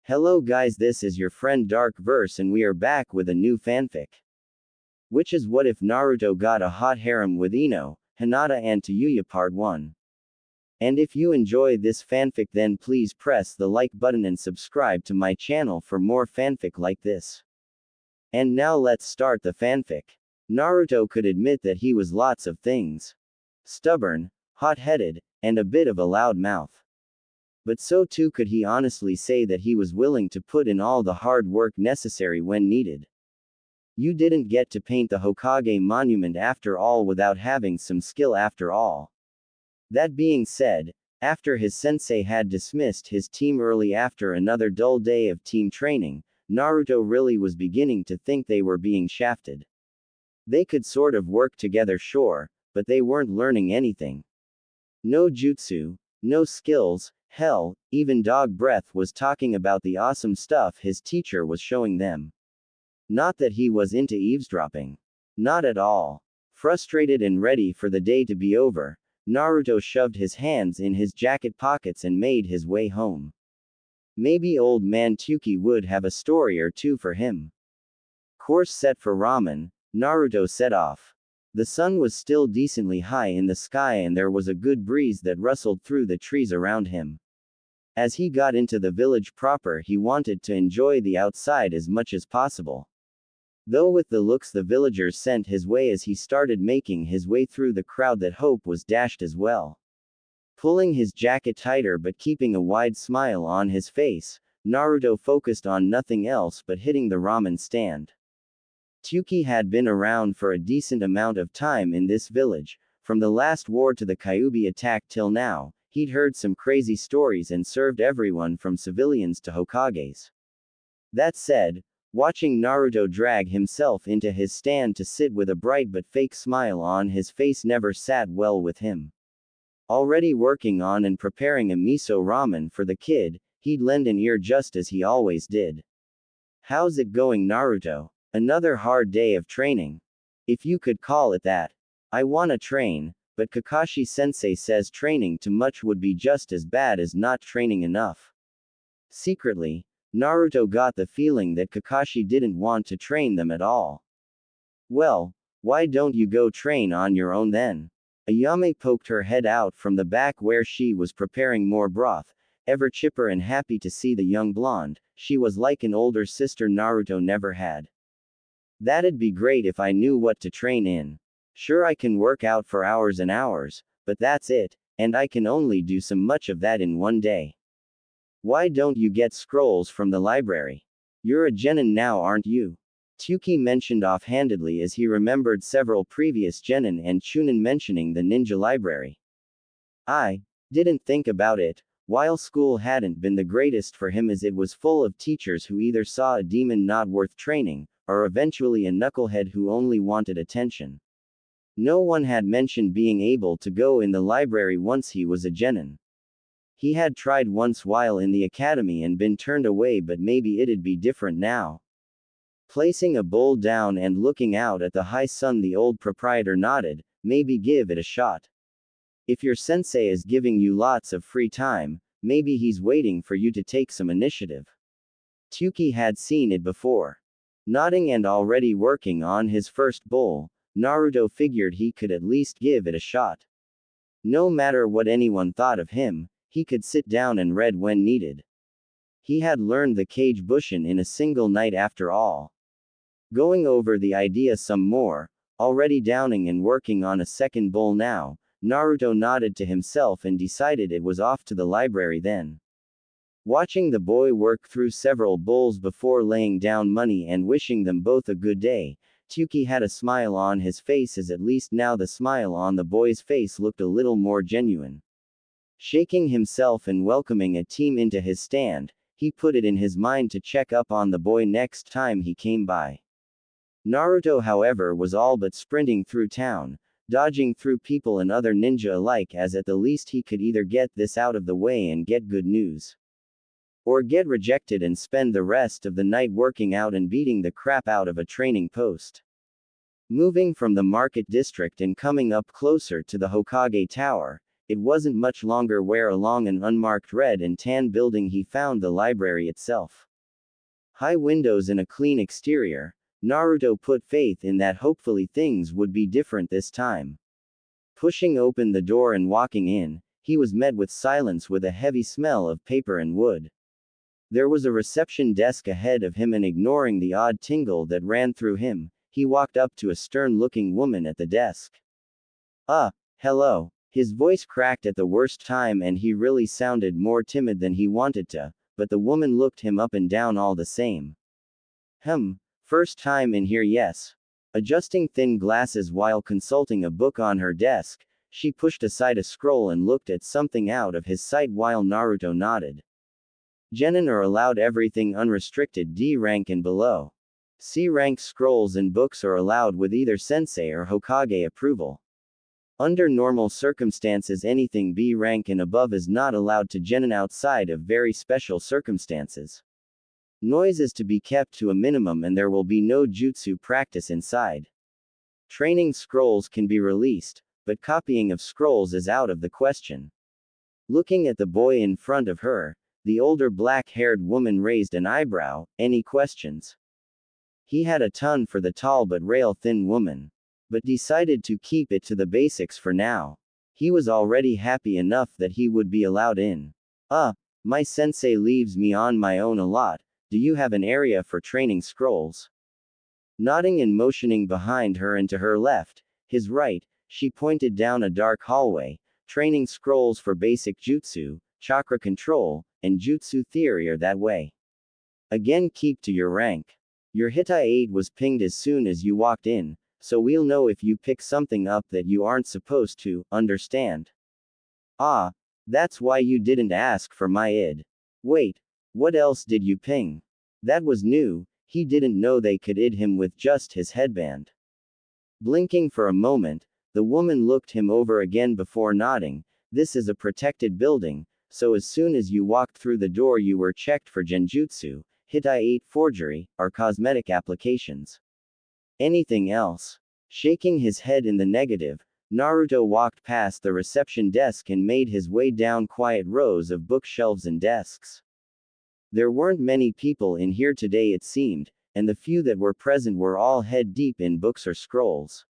Hello guys, this is your friend Dark Verse and we are back with a new fanfic. Which is what if Naruto got a hot harem with Ino, Hinata and Tayuya part 1. And if you enjoy this fanfic then please press the like button and subscribe to my channel for more fanfic like this. And now let's start the fanfic. Naruto could admit that he was lots of things. Stubborn, hot-headed, and a bit of a loud mouth. But so too could he honestly say that he was willing to put in all the hard work necessary when needed. You didn't get to paint the Hokage monument after all without having some skill after all. That being said, after his sensei had dismissed his team early after another dull day of team training, Naruto really was beginning to think they were being shafted. They could sort of work together sure, but they weren't learning anything. No jutsu, no skills. Hell, even Dog Breath was talking about the awesome stuff his teacher was showing them. Not that he was into eavesdropping. Not at all. Frustrated and ready for the day to be over, Naruto shoved his hands in his jacket pockets and made his way home. Maybe old man Tayuya would have a story or two for him. Course set for ramen, Naruto set off. The sun was still decently high in the sky and there was a good breeze that rustled through the trees around him. As he got into the village proper he wanted to enjoy the outside as much as possible. Though with the looks the villagers sent his way as he started making his way through the crowd that hope was dashed as well. Pulling his jacket tighter but keeping a wide smile on his face, Naruto focused on nothing else but hitting the ramen stand. Tayuya had been around for a decent amount of time in this village, from the last war to the Kyuubi attack till now. He'd heard some crazy stories and served everyone from civilians to Hokages. That said, watching Naruto drag himself into his stand to sit with a bright but fake smile on his face never sat well with him. Already working on and preparing a miso ramen for the kid, he'd lend an ear just as he always did. How's it going, Naruto? Another hard day of training. If you could call it that. I wanna train. But Kakashi-sensei says training too much would be just as bad as not training enough. Secretly, Naruto got the feeling that Kakashi didn't want to train them at all. Well, why don't you go train on your own then? Ayame poked her head out from the back where she was preparing more broth, ever chipper and happy to see the young blonde. She was like an older sister Naruto never had. That'd be great if I knew what to train in. Sure I can work out for hours and hours, but that's it, and I can only do so much of that in one day. Why don't you get scrolls from the library? You're a genin now aren't you? Tayuya mentioned offhandedly as he remembered several previous genin and chunin mentioning the ninja library. I didn't think about it, while school hadn't been the greatest for him as it was full of teachers who either saw a demon not worth training, or eventually a knucklehead who only wanted attention. No one had mentioned being able to go in the library once he was a genin. He had tried once while in the academy and been turned away, but maybe it'd be different now. Placing a bowl down and looking out at the high sun, the old proprietor nodded, maybe give it a shot. If your sensei is giving you lots of free time, maybe he's waiting for you to take some initiative. Tayuya had seen it before. Nodding and already working on his first bowl, Naruto figured he could at least give it a shot. No matter what anyone thought of him, he could sit down and read when needed. He had learned the Kage Bushin in a single night after all. Going over the idea some more, already downing and working on a second bowl now, Naruto nodded to himself and decided it was off to the library then. Watching the boy work through several bowls before laying down money and wishing them both a good day, Tayuya had a smile on his face as at least now the smile on the boy's face looked a little more genuine. Shaking himself and welcoming a team into his stand, he put it in his mind to check up on the boy next time he came by. Naruto however was all but sprinting through town, dodging through people and other ninja alike as at the least he could either get this out of the way and get good news. Or get rejected and spend the rest of the night working out and beating the crap out of a training post. Moving from the market district and coming up closer to the Hokage Tower, it wasn't much longer where along an unmarked red and tan building he found the library itself. High windows and a clean exterior, Naruto put faith in that hopefully things would be different this time. Pushing open the door and walking in, he was met with silence with a heavy smell of paper and wood. There was a reception desk ahead of him, and ignoring the odd tingle that ran through him, he walked up to a stern-looking woman at the desk. Hello. His voice cracked at the worst time and he really sounded more timid than he wanted to, but the woman looked him up and down all the same. First time in here, yes. Adjusting thin glasses while consulting a book on her desk, she pushed aside a scroll and looked at something out of his sight while Naruto nodded. Genin are allowed everything unrestricted D rank and below. C rank scrolls and books are allowed with either sensei or Hokage approval. Under normal circumstances anything B rank and above is not allowed to genin outside of very special circumstances. Noise is to be kept to a minimum and there will be no jutsu practice inside. Training scrolls can be released, but copying of scrolls is out of the question. Looking at the boy in front of her, the older black-haired woman raised an eyebrow. Any questions? He had a ton for the tall but rail-thin woman, but decided to keep it to the basics for now. He was already happy enough that he would be allowed in. My sensei leaves me on my own a lot. Do you have an area for training scrolls? Nodding and motioning behind her and to her left, his right, she pointed down a dark hallway. Training scrolls for basic jutsu, chakra control, and jutsu theory are that way. Again, keep to your rank. Your Hitai 8 was pinged as soon as you walked in, so we'll know if you pick something up that you aren't supposed to, understand? That's why you didn't ask for my id. Wait, what else did you ping? That was new, he didn't know they could id him with just his headband. Blinking for a moment, the woman looked him over again before nodding. This is a protected building, so as soon as you walked through the door you were checked for genjutsu, Hitai 8 forgery, or cosmetic applications. Anything else? Shaking his head in the negative, Naruto walked past the reception desk and made his way down quiet rows of bookshelves and desks. There weren't many people in here today it seemed, and the few that were present were all head deep in books or scrolls.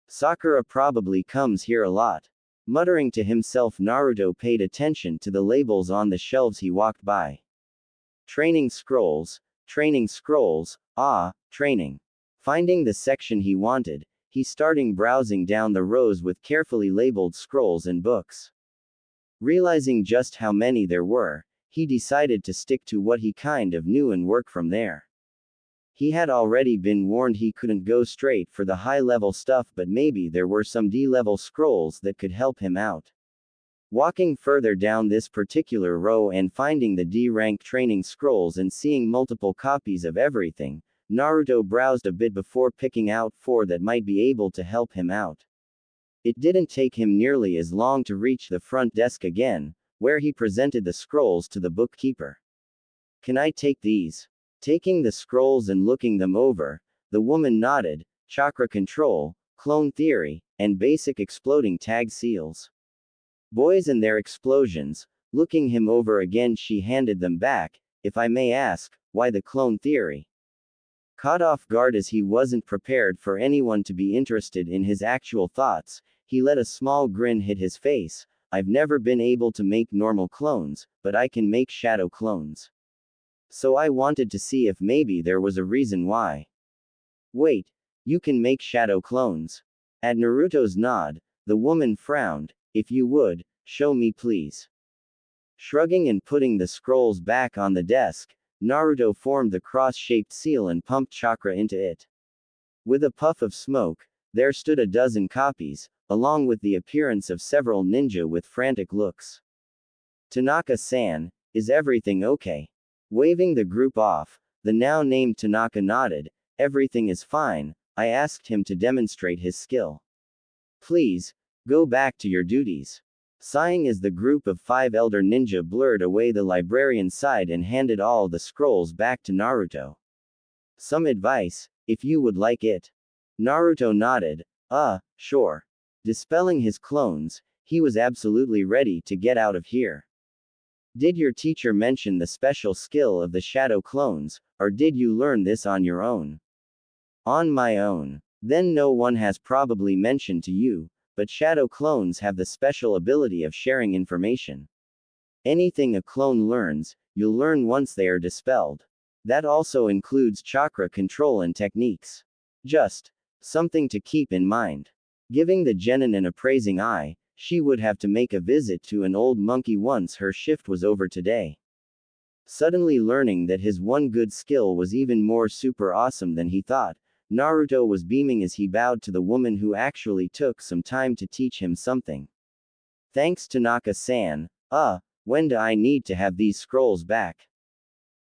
Sakura probably comes here a lot. Muttering to himself, Naruto paid attention to the labels on the shelves he walked by. Training scrolls, training. Finding the section he wanted, he started browsing down the rows with carefully labeled scrolls and books. Realizing just how many there were, he decided to stick to what he kind of knew and work from there. He had already been warned he couldn't go straight for the high-level stuff, but maybe there were some D-level scrolls that could help him out. Walking further down this particular row and finding the D-rank training scrolls and seeing multiple copies of everything, Naruto browsed a bit before picking out 4 that might be able to help him out. It didn't take him nearly as long to reach the front desk again, where he presented the scrolls to the bookkeeper. Can I take these? Taking the scrolls and looking them over, the woman nodded. Chakra control, clone theory, and basic exploding tag seals. Boys and their explosions. Looking him over again, she handed them back. If I may ask, why the clone theory? Caught off guard as he wasn't prepared for anyone to be interested in his actual thoughts, he let a small grin hit his face. I've never been able to make normal clones, but I can make shadow clones. So I wanted to see if maybe there was a reason why. Wait, you can make shadow clones? At Naruto's nod, the woman frowned. If you would, show me please. Shrugging and putting the scrolls back on the desk, Naruto formed the cross-shaped seal and pumped chakra into it. With a puff of smoke, there stood a dozen copies, along with the appearance of several ninja with frantic looks. Tanaka-san, is everything okay? Waving the group off, the now named Tanaka nodded. Everything is fine. I asked him to demonstrate his skill. Please, go back to your duties. Sighing as the group of 5 elder ninja blurred away the librarian's side and handed all the scrolls back to Naruto. Some advice, if you would like it. Naruto nodded. Sure. Dispelling his clones, He was absolutely ready to get out of here. Did your teacher mention the special skill of the shadow clones, or did you learn this on your own? On my own. Then no one has probably mentioned to you, but shadow clones have the special ability of sharing information. Anything a clone learns, you'll learn once they are dispelled. That also includes chakra control and techniques. Just something to keep in mind. Giving the genin an appraising eye, she would have to make a visit to an old monkey once her shift was over today. Suddenly learning that his one good skill was even more super awesome than he thought, Naruto was beaming as he bowed to the woman who actually took some time to teach him something. Thanks to Naka-san. When do I need to have these scrolls back?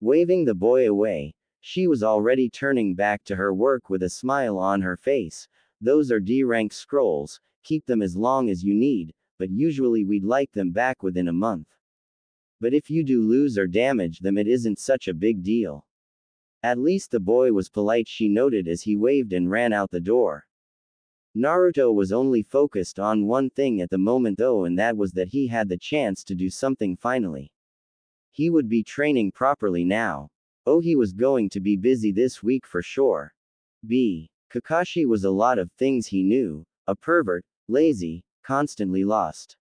Waving the boy away, she was already turning back to her work with a smile on her face. Those are D-rank scrolls, keep them as long as you need, but usually we'd like them back within a month. But if you do lose or damage them, it isn't such a big deal. At least the boy was polite, she noted as he waved and ran out the door. Naruto was only focused on one thing at the moment though, and that was that he had the chance to do something finally. He would be training properly now. Oh, he was going to be busy this week for sure. Kakashi was a lot of things he knew, a pervert, lazy, constantly lost.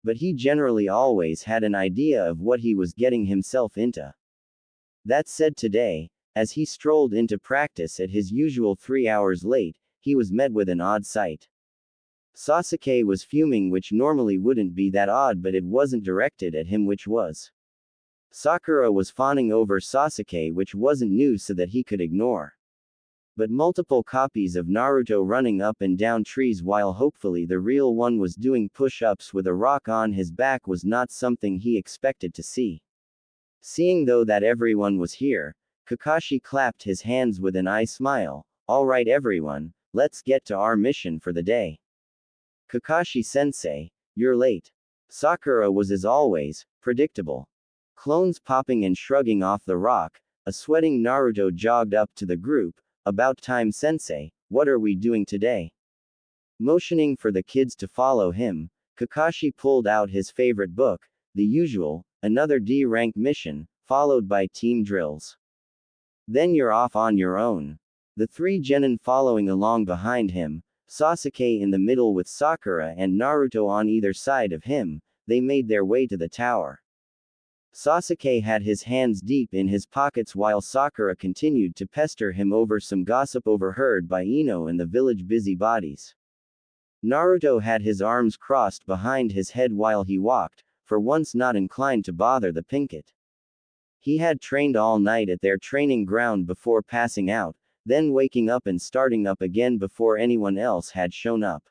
But he generally always had an idea of what he was getting himself into. That said, today, as he strolled into practice at his usual 3 hours late, he was met with an odd sight. Sasuke was fuming, which normally wouldn't be that odd, but it wasn't directed at him, which was. Sakura was fawning over Sasuke, which wasn't news, so that he could ignore. But multiple copies of Naruto running up and down trees while hopefully the real one was doing push-ups with a rock on his back was not something he expected to see. Seeing though that everyone was here, Kakashi clapped his hands with an eye smile. All right everyone, let's get to our mission for the day. Kakashi-sensei, you're late. Sakura was as always, predictable. Clones popping and shrugging off the rock, a sweating Naruto jogged up to the group. About time, sensei, what are we doing today? Motioning for the kids to follow him, Kakashi pulled out his favorite book, the usual, another D-rank mission, followed by team drills. Then you're off on your own. The 3 genin following along behind him, Sasuke in the middle with Sakura and Naruto on either side of him, they made their way to the tower. Sasuke had his hands deep in his pockets while Sakura continued to pester him over some gossip overheard by Ino and the village busybodies. Naruto had his arms crossed behind his head while he walked, for once not inclined to bother the Pinkett. He had trained all night at their training ground before passing out, then waking up and starting up again before anyone else had shown up.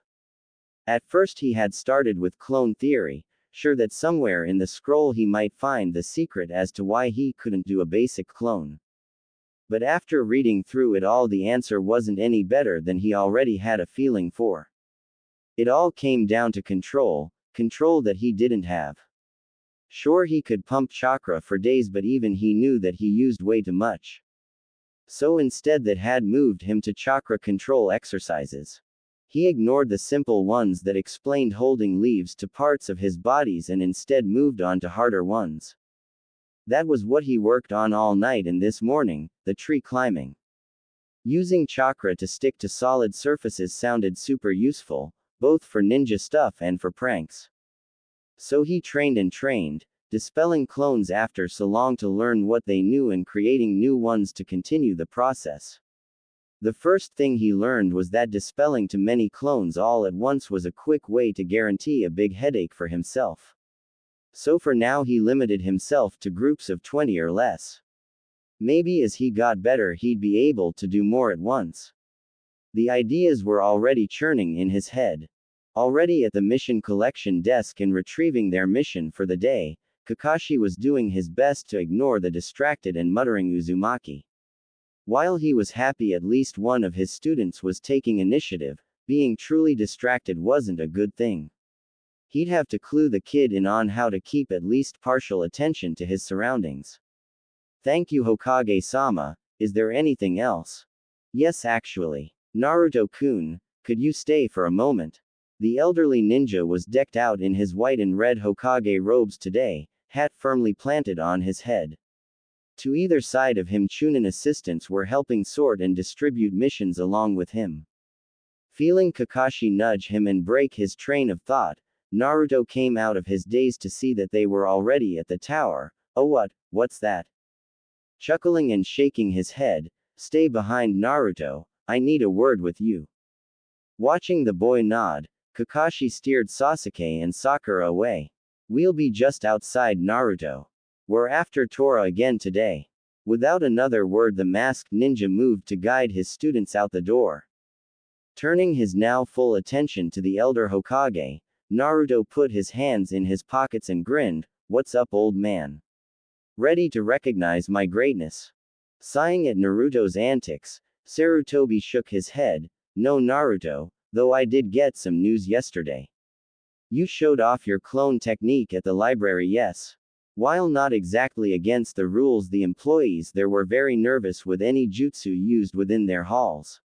At first he had started with clone theory, sure that somewhere in the scroll he might find the secret as to why he couldn't do a basic clone. But after reading through it all, the answer wasn't any better than he already had a feeling for. It all came down to control that he didn't have. Sure, he could pump chakra for days, but even he knew that he used way too much. So instead that had moved him to chakra control exercises. He ignored the simple ones that explained holding leaves to parts of his bodies and instead moved on to harder ones. That was what he worked on all night, and this morning, the tree climbing. Using chakra to stick to solid surfaces sounded super useful, both for ninja stuff and for pranks. So he trained and trained, dispelling clones after so long to learn what they knew and creating new ones to continue the process. The first thing he learned was that dispelling too many clones all at once was a quick way to guarantee a big headache for himself. So for now he limited himself to groups of 20 or less. Maybe as he got better he'd be able to do more at once. The ideas were already churning in his head. Already at the mission collection desk and retrieving their mission for the day, Kakashi was doing his best to ignore the distracted and muttering Uzumaki. While he was happy at least one of his students was taking initiative, being truly distracted wasn't a good thing. He'd have to clue the kid in on how to keep at least partial attention to his surroundings. Thank you, Hokage-sama. Is there anything else? Yes, actually. Naruto-kun, could you stay for a moment? The elderly ninja was decked out in his white and red Hokage robes today, hat firmly planted on his head. To either side of him, Chunin assistants were helping sort and distribute missions along with him. Feeling Kakashi nudge him and break his train of thought, Naruto came out of his daze to see that they were already at the tower. Oh, what's that? Chuckling and shaking his head, stay behind Naruto, I need a word with you. Watching the boy nod, Kakashi steered Sasuke and Sakura away. We'll be just outside Naruto. We're after Tora again today. Without another word, the masked ninja moved to guide his students out the door. Turning his now full attention to the elder Hokage, Naruto put his hands in his pockets and grinned, "What's up, old man? Ready to recognize my greatness?" Sighing at Naruto's antics, Sarutobi shook his head, "No, Naruto, though I did get some news yesterday. You showed off your clone technique at the library, yes? While not exactly against the rules, the employees there were very nervous with any jutsu used within their halls."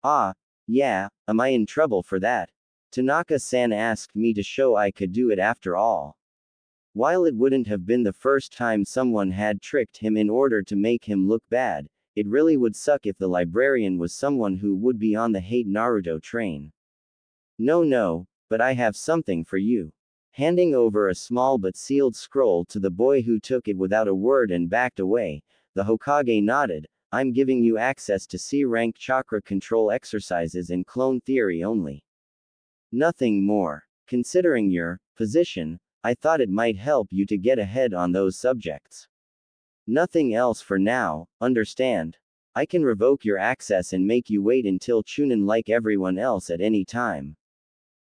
"Ah, yeah, am I in trouble for that? Tanaka-san asked me to show I could do it after all." While it wouldn't have been the first time someone had tricked him in order to make him look bad, it really would suck if the librarian was someone who would be on the hate Naruto train. No, but I have something for you." Handing over a small but sealed scroll to the boy, who took it without a word and backed away, the Hokage nodded, "I'm giving you access to C-rank chakra control exercises and clone theory only. Nothing more. Considering your position, I thought it might help you to get ahead on those subjects. Nothing else for now, understand? I can revoke your access and make you wait until Chunin like everyone else at any time."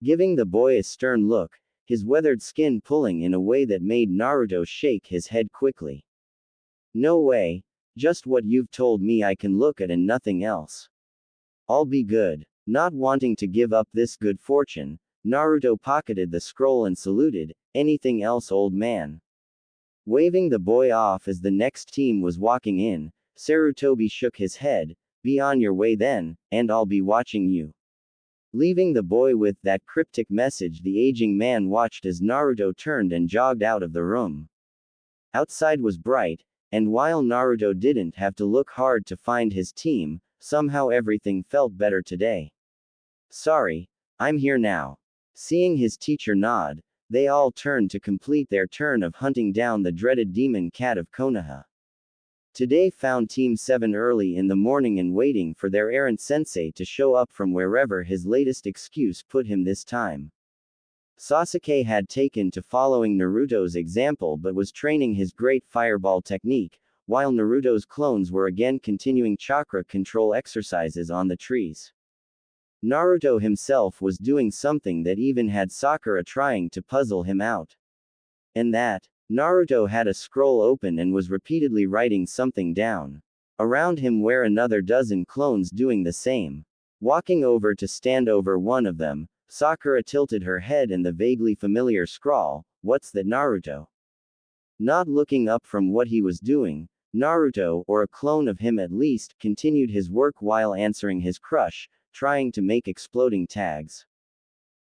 Giving the boy a stern look, his weathered skin pulling in a way that made Naruto shake his head quickly. "No way, just what you've told me I can look at and nothing else. I'll be good." Not wanting to give up this good fortune, Naruto pocketed the scroll and saluted, "Anything else, old man?" Waving the boy off as the next team was walking in, Sarutobi shook his head, "Be on your way then, and I'll be watching you." Leaving the boy with that cryptic message, the aging man watched as Naruto turned and jogged out of the room. Outside was bright, and while Naruto didn't have to look hard to find his team, somehow everything felt better today. "Sorry, I'm here now." Seeing his teacher nod, they all turned to complete their turn of hunting down the dreaded demon cat of Konoha. Today found Team 7 early in the morning and waiting for their errant sensei to show up from wherever his latest excuse put him this time. Sasuke had taken to following Naruto's example but was training his great fireball technique, while Naruto's clones were again continuing chakra control exercises on the trees. Naruto himself was doing something that even had Sakura trying to puzzle him out. And that, Naruto had a scroll open and was repeatedly writing something down. Around him were another dozen clones doing the same. Walking over to stand over one of them, Sakura tilted her head and the vaguely familiar scrawl, "What's that, Naruto?" Not looking up from what he was doing, Naruto, or a clone of him at least, continued his work while answering his crush, trying to make exploding tags.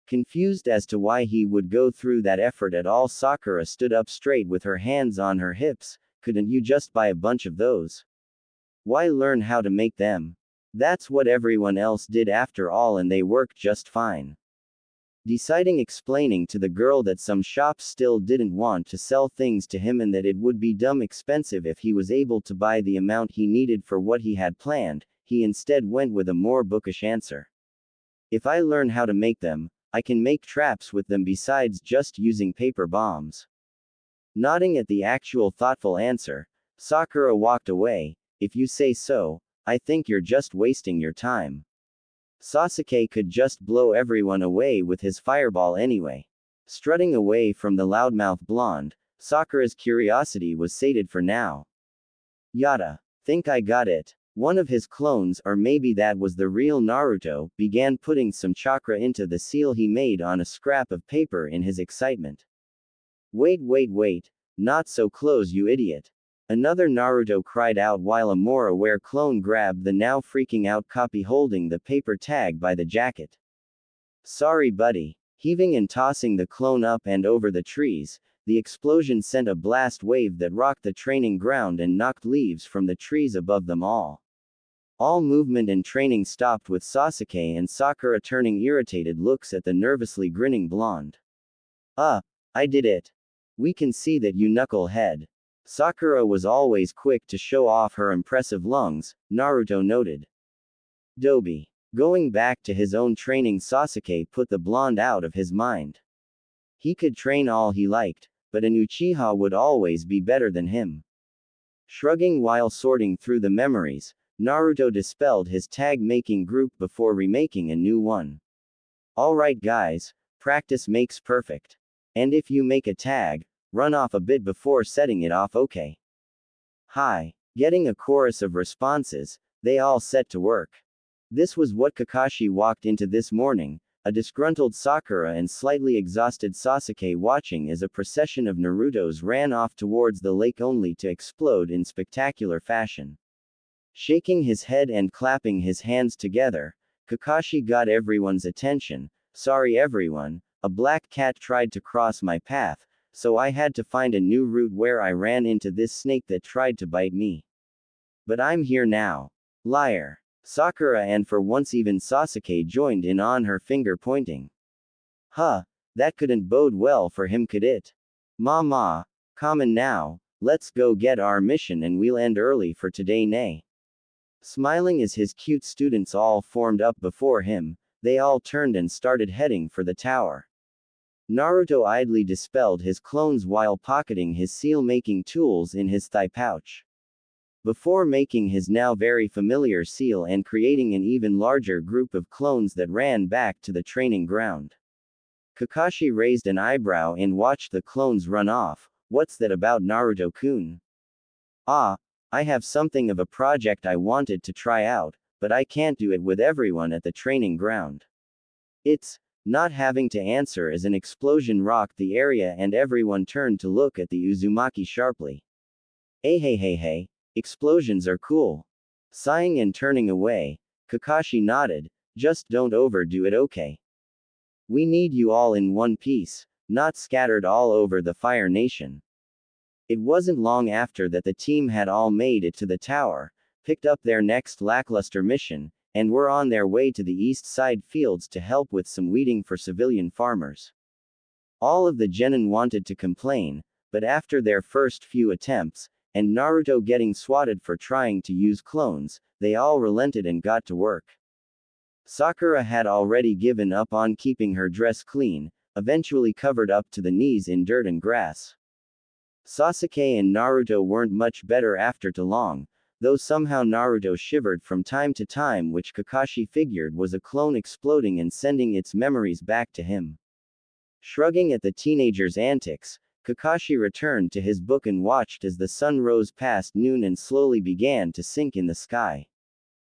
Confused as to why he would go through that effort at all, Sakura stood up straight with her hands on her hips. "Couldn't you just buy a bunch of those? Why learn how to make them? That's what everyone else did after all, and they worked just fine." Deciding explaining to the girl that some shops still didn't want to sell things to him and that it would be dumb expensive if he was able to buy the amount he needed for what he had planned, he instead went with a more bookish answer. "If I learn how to make them, I can make traps with them besides just using paper bombs." Nodding at the actual thoughtful answer, Sakura walked away. "If you say so, I think you're just wasting your time. Sasuke could just blow everyone away with his fireball anyway." Strutting away from the loudmouth blonde, Sakura's curiosity was sated for now. "Yada. Think I got it." One of his clones, or maybe that was the real Naruto, began putting some chakra into the seal he made on a scrap of paper in his excitement. Wait, not so close, you idiot." Another Naruto cried out while a more aware clone grabbed the now freaking out copy holding the paper tag by the jacket. Sorry buddy. Heaving and tossing the clone up and over the trees, the explosion sent a blast wave that rocked the training ground and knocked leaves from the trees above them all. All movement and training stopped with Sasuke and Sakura turning irritated looks at the nervously grinning blonde. I did it. We can see that you knucklehead. Sakura was always quick to show off her impressive lungs, Naruto noted. Doby. Going back to his own training, Sasuke put the blonde out of his mind. He could train all he liked, but an Uchiha would always be better than him. Shrugging while sorting through the memories, Naruto dispelled his tag-making group before remaking a new one. Alright guys, practice makes perfect. And if you make a tag, run off a bit before setting it off, okay? Hi. Getting a chorus of responses, they all set to work. This was what Kakashi walked into this morning, a disgruntled Sakura and slightly exhausted Sasuke watching as a procession of Narutos ran off towards the lake only to explode in spectacular fashion. Shaking his head and clapping his hands together, Kakashi got everyone's attention. Sorry everyone, a black cat tried to cross my path, so I had to find a new route where I ran into this snake that tried to bite me. But I'm here now. Liar. Sakura and for once even Sasuke joined in on her finger pointing. That couldn't bode well for him, could it? Ma, come on now, let's go get our mission and we'll end early for today, nay. Smiling as his cute students all formed up before him, they all turned and started heading for the tower. Naruto idly dispelled his clones while pocketing his seal-making tools in his thigh pouch. Before making his now very familiar seal and creating an even larger group of clones that ran back to the training ground. Kakashi raised an eyebrow and watched the clones run off. What's that about, Naruto-kun? I have something of a project I wanted to try out, but I can't do it with everyone at the training ground. It's not having to answer as an explosion rocked the area and everyone turned to look at the Uzumaki sharply. Hey, explosions are cool. Sighing and turning away, Kakashi nodded, just don't overdo it, okay? We need you all in one piece, not scattered all over the Fire Nation. It wasn't long after that the team had all made it to the tower, picked up their next lackluster mission, and were on their way to the east side fields to help with some weeding for civilian farmers. All of the genin wanted to complain, but after their first few attempts, and Naruto getting swatted for trying to use clones, they all relented and got to work. Sakura had already given up on keeping her dress clean, eventually covered up to the knees in dirt and grass. Sasuke and Naruto weren't much better after too long, though somehow Naruto shivered from time to time, which Kakashi figured was a clone exploding and sending its memories back to him. Shrugging at the teenager's antics, Kakashi returned to his book and watched as the sun rose past noon and slowly began to sink in the sky.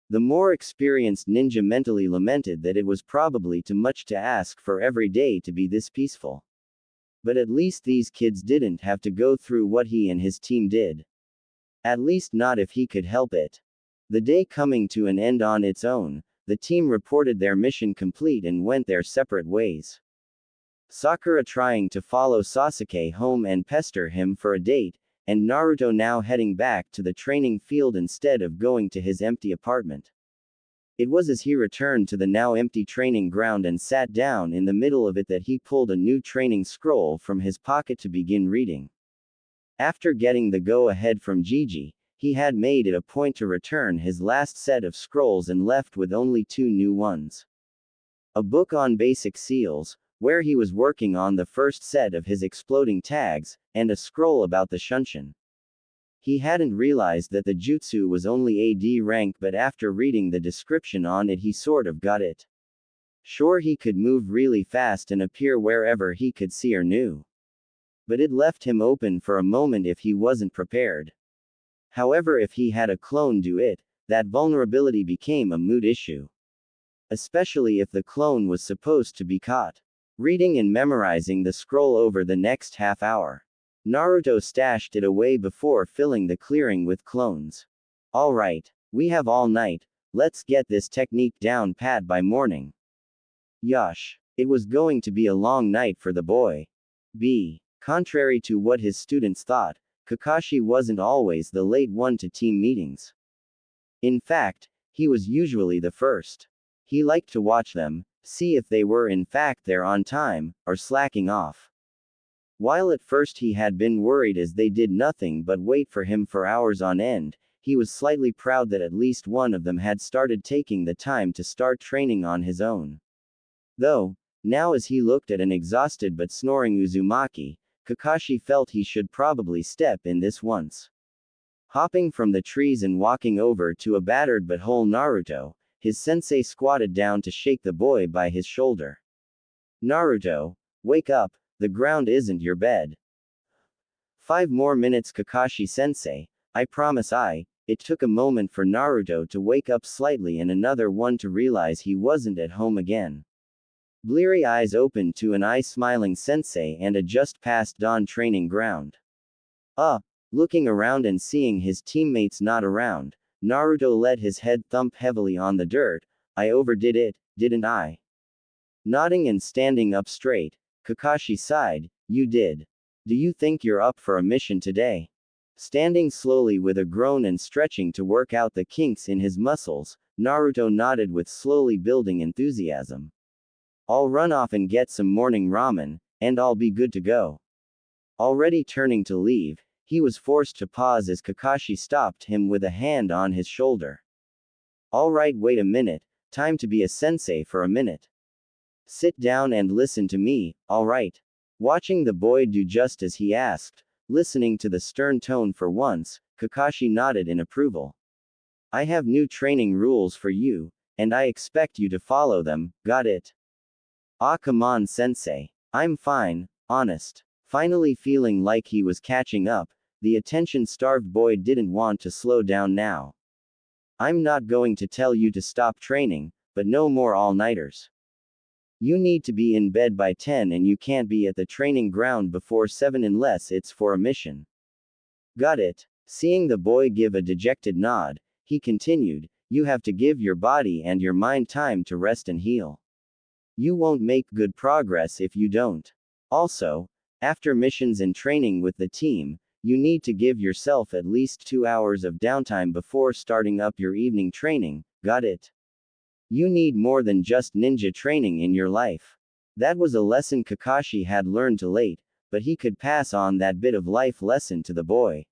The more experienced ninja mentally lamented that it was probably too much to ask for every day to be this peaceful. But at least these kids didn't have to go through what he and his team did. At least not if he could help it. The day coming to an end on its own, the team reported their mission complete and went their separate ways. Sakura trying to follow Sasuke home and pester him for a date, and Naruto now heading back to the training field instead of going to his empty apartment. It was as he returned to the now empty training ground and sat down in the middle of it that he pulled a new training scroll from his pocket to begin reading. After getting the go-ahead from Gigi, he had made it a point to return his last set of scrolls and left with only 2 new ones. A book on basic seals, where he was working on the first set of his exploding tags, and a scroll about the Shunshin. He hadn't realized that the jutsu was only AD rank, but after reading the description on it he sort of got it. Sure, he could move really fast and appear wherever he could see or knew. But it left him open for a moment if he wasn't prepared. However, if he had a clone do it, that vulnerability became a moot issue. Especially if the clone was supposed to be caught. Reading and memorizing the scroll over the next half hour. Naruto stashed it away before filling the clearing with clones. Alright, we have all night, let's get this technique down pat by morning. Yush. It was going to be a long night for the boy. B. Contrary to what his students thought, Kakashi wasn't always the late one to team meetings. In fact, he was usually the first. He liked to watch them, see if they were in fact there on time, or slacking off. While at first he had been worried as they did nothing but wait for him for hours on end, he was slightly proud that at least one of them had started taking the time to start training on his own. Though, now as he looked at an exhausted but snoring Uzumaki, Kakashi felt he should probably step in this once. Hopping from the trees and walking over to a battered but whole Naruto, his sensei squatted down to shake the boy by his shoulder. Naruto, wake up, the ground isn't your bed. 5 more minutes Kakashi-sensei, I promise It took a moment for Naruto to wake up slightly and another one to realize he wasn't at home again. Bleary eyes opened to an eye-smiling sensei and a just past dawn training ground. Looking around and seeing his teammates not around, Naruto let his head thump heavily on the dirt. I overdid it, didn't I? Nodding and standing up straight, Kakashi sighed, you did. Do you think you're up for a mission today? Standing slowly with a groan and stretching to work out the kinks in his muscles, Naruto nodded with slowly building enthusiasm. I'll run off and get some morning ramen, and I'll be good to go. Already turning to leave, he was forced to pause as Kakashi stopped him with a hand on his shoulder. Alright, wait a minute, time to be a sensei for a minute. Sit down and listen to me, alright? Watching the boy do just as he asked, listening to the stern tone for once, Kakashi nodded in approval. I have new training rules for you, and I expect you to follow them, got it? Ah, come on, sensei. I'm fine, honest. Finally feeling like he was catching up, the attention-starved boy didn't want to slow down now. I'm not going to tell you to stop training, but no more all-nighters. You need to be in bed by 10 and you can't be at the training ground before 7 unless it's for a mission. Got it? Seeing the boy give a dejected nod, he continued, you have to give your body and your mind time to rest and heal. You won't make good progress if you don't. Also, after missions and training with the team, you need to give yourself at least 2 hours of downtime before starting up your evening training, got it? You need more than just ninja training in your life. That was a lesson Kakashi had learned too late, but he could pass on that bit of life lesson to the boy.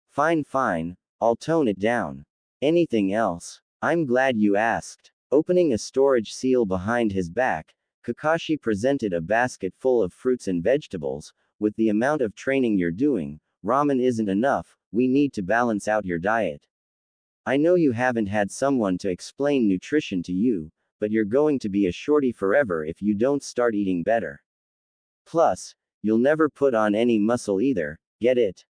Fine, I'll tone it down. Anything else? I'm glad you asked. Opening a storage seal behind his back, Kakashi presented a basket full of fruits and vegetables. With the amount of training you're doing, ramen isn't enough, we need to balance out your diet. I know you haven't had someone to explain nutrition to you, but you're going to be a shorty forever if you don't start eating better. Plus, you'll never put on any muscle either, get it?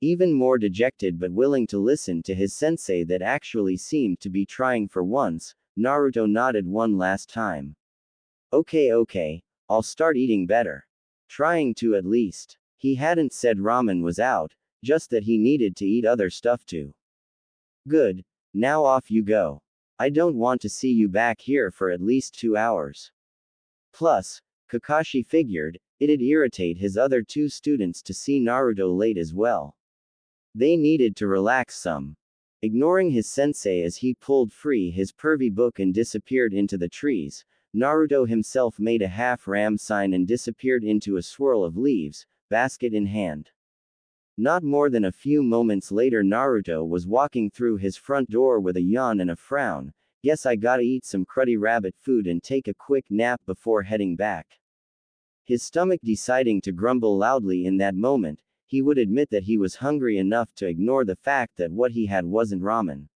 Even more dejected but willing to listen to his sensei that actually seemed to be trying for once, Naruto nodded one last time. Okay, I'll start eating better. Trying to at least. He hadn't said ramen was out, just that he needed to eat other stuff too. Good, now off you go. I don't want to see you back here for at least 2 hours. Plus, Kakashi figured, it'd irritate his other 2 students to see Naruto late as well. They needed to relax some. Ignoring his sensei as he pulled free his pervy book and disappeared into the trees, Naruto himself made a half-ram sign and disappeared into a swirl of leaves, basket in hand. Not more than a few moments later Naruto was walking through his front door with a yawn and a frown. Guess I gotta eat some cruddy rabbit food and take a quick nap before heading back. His stomach deciding to grumble loudly in that moment, he would admit that he was hungry enough to ignore the fact that what he had wasn't ramen.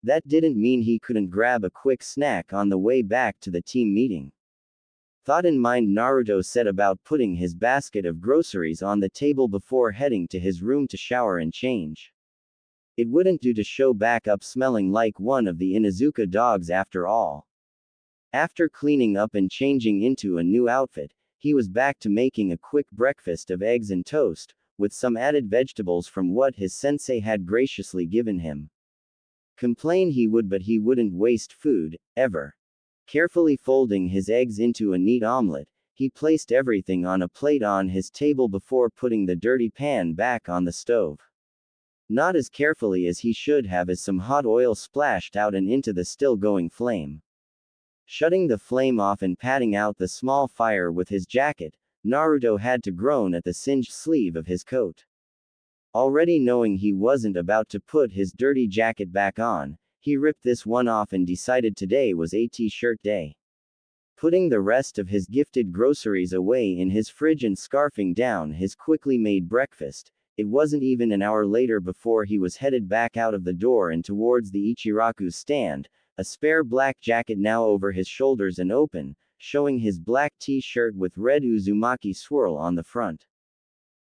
That didn't mean he couldn't grab a quick snack on the way back to the team meeting. Thought in mind, Naruto set about putting his basket of groceries on the table before heading to his room to shower and change. It wouldn't do to show back up smelling like one of the Inuzuka dogs after all. After cleaning up and changing into a new outfit, he was back to making a quick breakfast of eggs and toast, with some added vegetables from what his sensei had graciously given him. Complain he would, but he wouldn't waste food, ever. Carefully folding his eggs into a neat omelet, he placed everything on a plate on his table before putting the dirty pan back on the stove. Not as carefully as he should have, as some hot oil splashed out and into the still going flame. Shutting the flame off and patting out the small fire with his jacket, Naruto had to groan at the singed sleeve of his coat. Already knowing he wasn't about to put his dirty jacket back on, he ripped this one off and decided today was a t-shirt day. Putting the rest of his gifted groceries away in his fridge and scarfing down his quickly made breakfast, it wasn't even an hour later before he was headed back out of the door and towards the Ichiraku's stand, a spare black jacket now over his shoulders and open, showing his black t-shirt with red Uzumaki swirl on the front.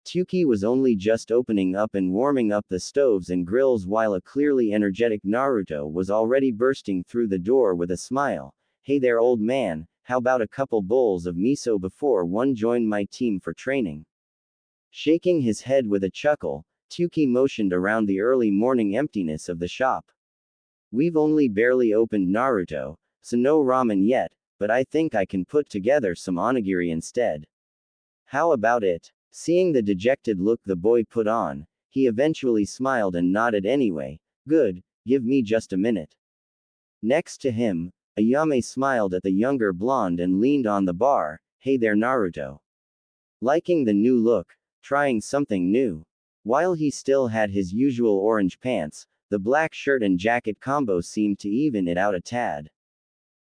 Tayuya was only just opening up and warming up the stoves and grills while a clearly energetic Naruto was already bursting through the door with a smile. "Hey there, old man, how about a couple bowls of miso before one join my team for training?" Shaking his head with a chuckle, Tayuya motioned around the early morning emptiness of the shop. "We've only barely opened, Naruto, so no ramen yet, but I think I can put together some onigiri instead. How about it?" Seeing the dejected look the boy put on, he eventually smiled and nodded anyway. "Good, give me just a minute." Next to him, Ayame smiled at the younger blonde and leaned on the bar. "Hey there, Naruto. Liking the new look? Trying something new?" While he still had his usual orange pants, the black shirt and jacket combo seemed to even it out a tad.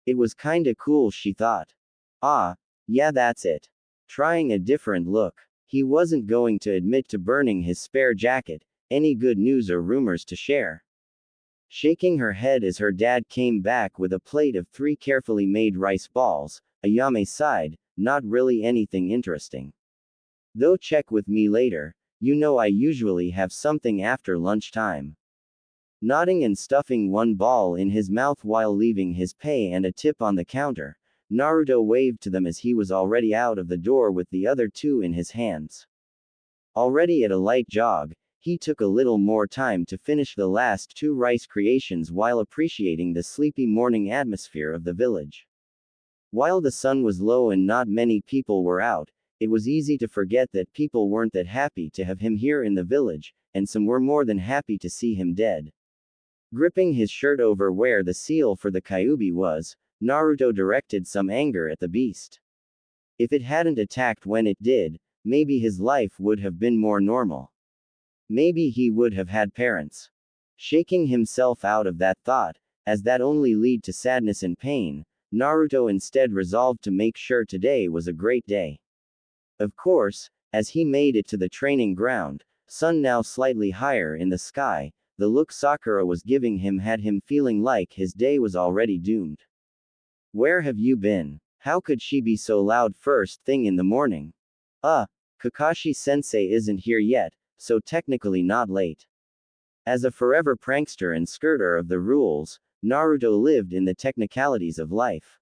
It was kinda cool, she thought. "Ah, yeah, that's it. Trying a different look." He wasn't going to admit to burning his spare jacket. "Any good news or rumors to share?" Shaking her head as her dad came back with a plate of 3 carefully made rice balls, Ayame sighed. "Not really anything interesting. Though check with me later, you know I usually have something after lunchtime." Nodding and stuffing one ball in his mouth while leaving his pay and a tip on the counter, Naruto waved to them as he was already out of the door with the other 2 in his hands. Already at a light jog, he took a little more time to finish the last 2 rice creations while appreciating the sleepy morning atmosphere of the village. While the sun was low and not many people were out, it was easy to forget that people weren't that happy to have him here in the village, and some were more than happy to see him dead. Gripping his shirt over where the seal for the Kyuubi was, Naruto directed some anger at the beast. If it hadn't attacked when it did, maybe his life would have been more normal. Maybe he would have had parents. Shaking himself out of that thought, as that only lead to sadness and pain, Naruto instead resolved to make sure today was a great day. Of course, as he made it to the training ground, sun now slightly higher in the sky, the look Sakura was giving him had him feeling like his day was already doomed. "Where have you been? How could she be so loud first thing in the morning? Kakashi-sensei isn't here yet, so technically not late." As a forever prankster and skirter of the rules, Naruto lived in the technicalities of life.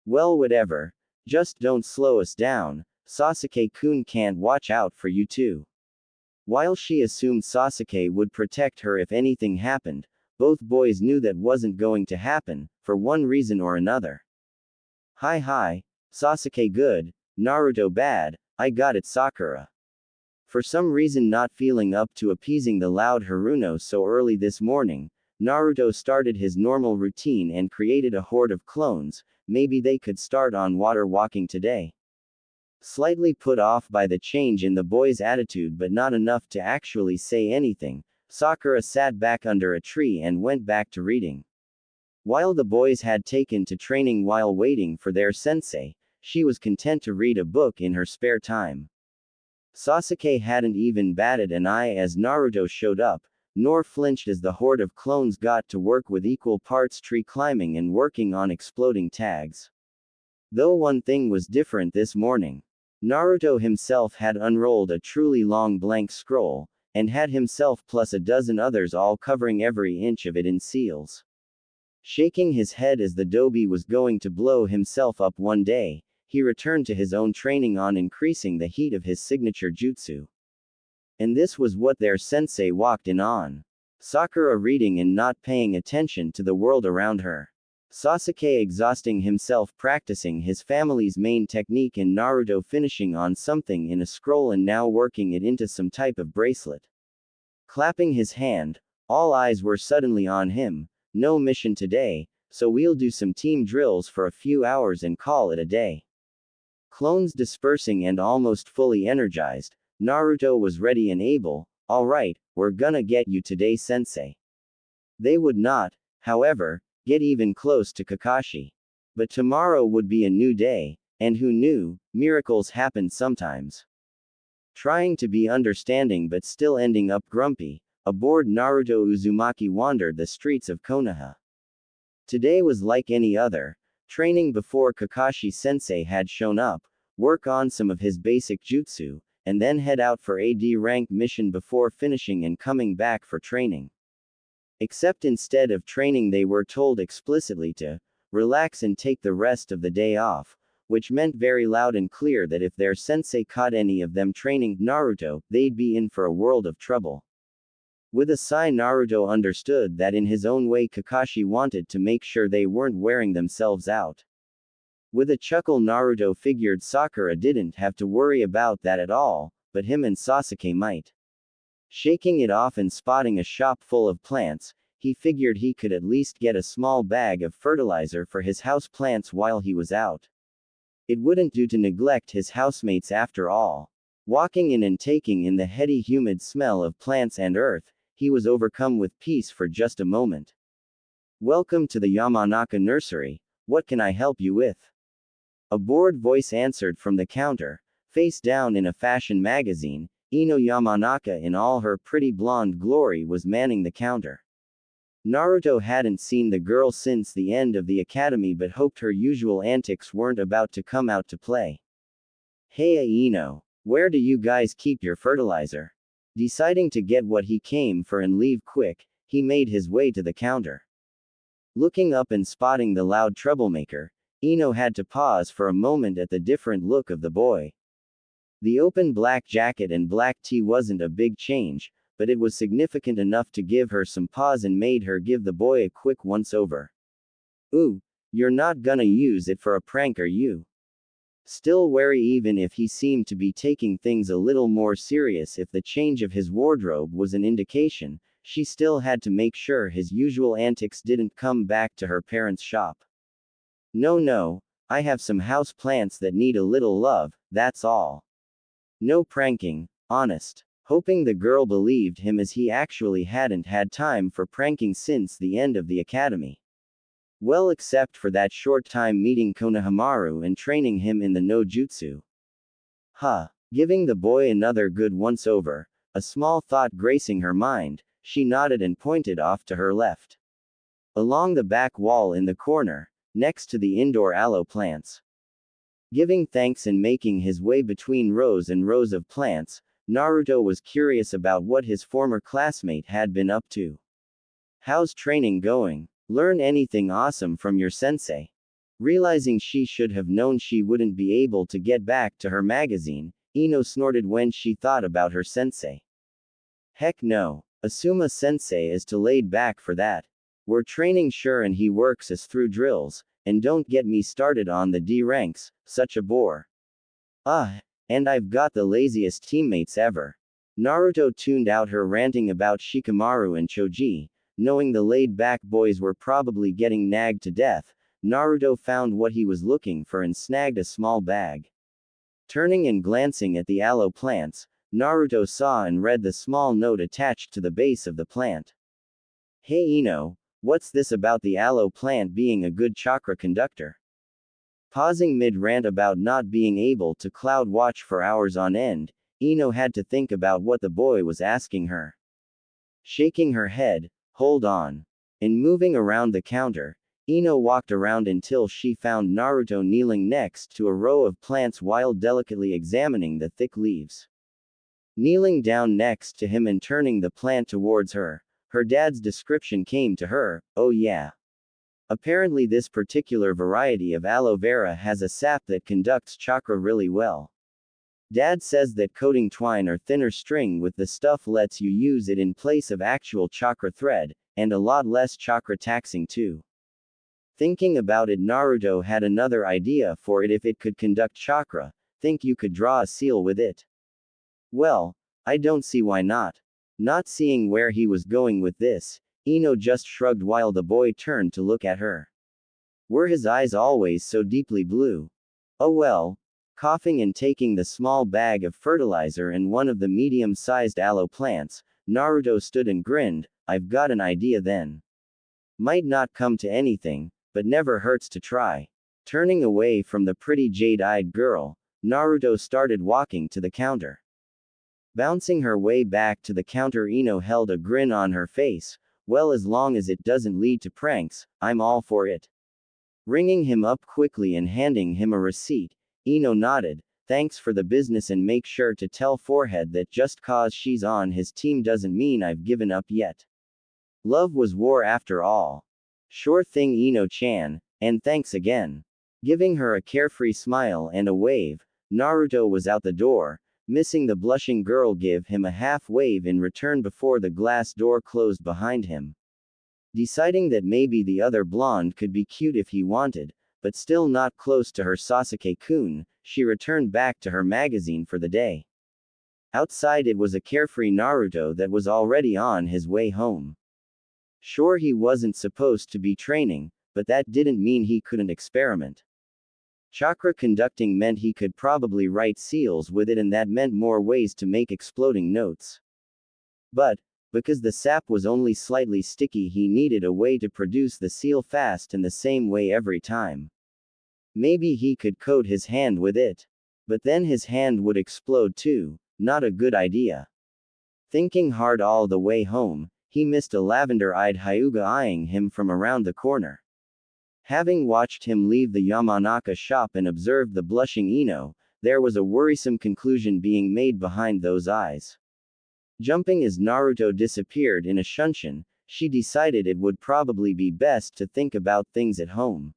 "Well, whatever. Just don't slow us down. Sasuke-kun can't watch out for you too." While she assumed Sasuke would protect her if anything happened, both boys knew that wasn't going to happen, for one reason or another. Hi, Sasuke good, Naruto bad, I got it, Sakura." For some reason not feeling up to appeasing the loud Haruno so early this morning, Naruto started his normal routine and created a horde of clones. Maybe they could start on water walking today. Slightly put off by the change in the boy's attitude but not enough to actually say anything, Sakura sat back under a tree and went back to reading. While the boys had taken to training while waiting for their sensei, she was content to read a book in her spare time. Sasuke hadn't even batted an eye as Naruto showed up, nor flinched as the horde of clones got to work with equal parts tree climbing and working on exploding tags. Though one thing was different this morning. Naruto himself had unrolled a truly long blank scroll, and had himself plus a dozen others all covering every inch of it in seals. Shaking his head as the dobe was going to blow himself up one day, he returned to his own training on increasing the heat of his signature jutsu. And this was what their sensei walked in on. Sakura reading and not paying attention to the world around her. Sasuke exhausting himself practicing his family's main technique and Naruto finishing on something in a scroll and now working it into some type of bracelet. Clapping his hand, all eyes were suddenly on him. No mission today, so we'll do some team drills for a few hours and call it a day. Clones dispersing and almost fully energized, Naruto was ready and able. Alright, we're gonna get you today, sensei. They would not, however, get even close to Kakashi. But tomorrow would be a new day, and who knew, miracles happen sometimes. Trying to be understanding but still ending up grumpy, a bored Naruto Uzumaki wandered the streets of Konoha. Today was like any other. Training before Kakashi-sensei had shown up, work on some of his basic jutsu, and then head out for a D-rank mission before finishing and coming back for training. Except instead of training they were told explicitly to relax and take the rest of the day off, which meant very loud and clear that if their sensei caught any of them training Naruto, they'd be in for a world of trouble. With a sigh Naruto understood that in his own way Kakashi wanted to make sure they weren't wearing themselves out. With a chuckle Naruto figured Sakura didn't have to worry about that at all, but him and Sasuke might. Shaking it off and spotting a shop full of plants, he figured he could at least get a small bag of fertilizer for his house plants while he was out. It wouldn't do to neglect his housemates after all. Walking in and taking in the heady humid smell of plants and earth, he was overcome with peace for just a moment. Welcome to the Yamanaka nursery, what can I help you with? A bored voice answered from the counter. Face down in a fashion magazine, Ino Yamanaka in all her pretty blonde glory was manning the counter. Naruto hadn't seen the girl since the end of the academy but hoped her usual antics weren't about to come out to play. Hey Ino, where do you guys keep your fertilizer? Deciding to get what he came for and leave quick, he made his way to the counter. Looking up and spotting the loud troublemaker, Ino had to pause for a moment at the different look of the boy. The open black jacket and black tee wasn't a big change, but it was significant enough to give her some pause and made her give the boy a quick once-over. Ooh, you're not gonna use it for a prank, are you? Still wary even if he seemed to be taking things a little more serious if the change of his wardrobe was an indication, she still had to make sure his usual antics didn't come back to her parents' shop. No, I have some house plants that need a little love, that's all. No pranking, honest. Hoping the girl believed him as he actually hadn't had time for pranking since the end of the academy. Well, except for that short time meeting Konohamaru and training him in the no jutsu. Giving the boy another good once-over, a small thought gracing her mind, she nodded and pointed off to her left. Along the back wall in the corner, next to the indoor aloe plants. Giving thanks and making his way between rows and rows of plants, Naruto was curious about what his former classmate had been up to. How's training going? Learn anything awesome from your sensei? Realizing she should have known she wouldn't be able to get back to her magazine, Ino snorted when she thought about her sensei. Heck no. Asuma sensei is too laid back for that. We're training sure and he works us through drills, and don't get me started on the D ranks, such a bore. And I've got the laziest teammates ever. Naruto tuned out her ranting about Shikamaru and Choji. Knowing the laid-back boys were probably getting nagged to death, Naruto found what he was looking for and snagged a small bag. Turning and glancing at the aloe plants, Naruto saw and read the small note attached to the base of the plant. Hey Ino, what's this about the aloe plant being a good chakra conductor? Pausing mid-rant about not being able to cloud watch for hours on end, Ino had to think about what the boy was asking her. Shaking her head, hold on. And moving around the counter, Ino walked around until she found Naruto kneeling next to a row of plants while delicately examining the thick leaves. Kneeling down next to him and turning the plant towards her, her dad's description came to her. Oh yeah. Apparently this particular variety of aloe vera has a sap that conducts chakra really well. Dad says that coating twine or thinner string with the stuff lets you use it in place of actual chakra thread, and a lot less chakra taxing too. Thinking about it, Naruto had another idea for it. If it could conduct chakra, think you could draw a seal with it? Well, I don't see why not. Not seeing where he was going with this, Ino just shrugged while the boy turned to look at her. Were his eyes always so deeply blue? Oh well. Coughing and taking the small bag of fertilizer and one of the medium-sized aloe plants, Naruto stood and grinned. I've got an idea then. Might not come to anything, but never hurts to try. Turning away from the pretty jade-eyed girl, Naruto started walking to the counter. Bouncing her way back to the counter, Ino held a grin on her face. Well, as long as it doesn't lead to pranks, I'm all for it. Ringing him up quickly and handing him a receipt, Ino nodded. Thanks for the business, and make sure to tell Forehead that just cause she's on his team doesn't mean I've given up yet. Love was war after all. Sure thing, Ino-chan, and thanks again. Giving her a carefree smile and a wave, Naruto was out the door, missing the blushing girl give him a half wave in return before the glass door closed behind him. Deciding that maybe the other blonde could be cute if he wanted, but still not close to her Sasuke-kun, she returned back to her magazine for the day. Outside, it was a carefree Naruto that was already on his way home. Sure, he wasn't supposed to be training, but that didn't mean he couldn't experiment. Chakra conducting meant he could probably write seals with it, and that meant more ways to make exploding notes. But, because the sap was only slightly sticky, he needed a way to produce the seal fast and the same way every time. Maybe he could coat his hand with it. But then his hand would explode too. Not a good idea. Thinking hard all the way home, he missed a lavender-eyed Hyuga eyeing him from around the corner. Having watched him leave the Yamanaka shop and observed the blushing Ino, there was a worrisome conclusion being made behind those eyes. Jumping as Naruto disappeared in a shunshin, she decided it would probably be best to think about things at home.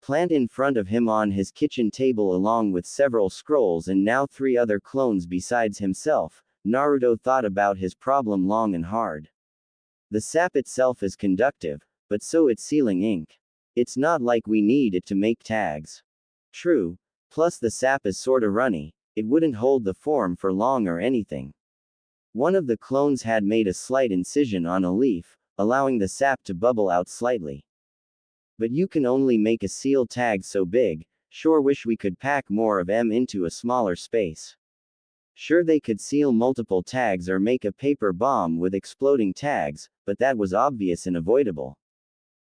Plant in front of him on his kitchen table, along with several scrolls and now 3 other clones besides himself, Naruto thought about his problem long and hard. The sap itself is conductive, but so is sealing ink. It's not like we need it to make tags. True, plus the sap is sorta runny, it wouldn't hold the form for long or anything. One of the clones had made a slight incision on a leaf, allowing the sap to bubble out slightly. But you can only make a seal tag so big. Sure wish we could pack more of them into a smaller space. Sure, they could seal multiple tags or make a paper bomb with exploding tags, but that was obvious and avoidable.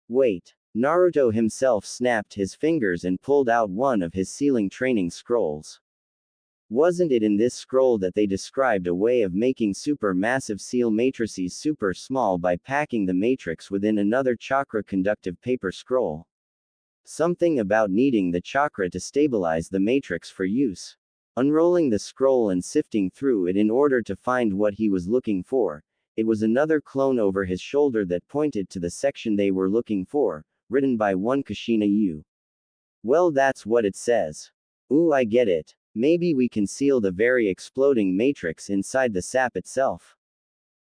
Wait. Naruto himself snapped his fingers and pulled out one of his sealing training scrolls. Wasn't it in this scroll that they described a way of making super massive seal matrices super small by packing the matrix within another chakra conductive paper scroll? Something about needing the chakra to stabilize the matrix for use. Unrolling the scroll and sifting through it in order to find what he was looking for, it was another clone over his shoulder that pointed to the section they were looking for, written by one Kushina Yu. Well, that's what it says. Ooh, I get it. Maybe we can seal the very exploding matrix inside the sap itself.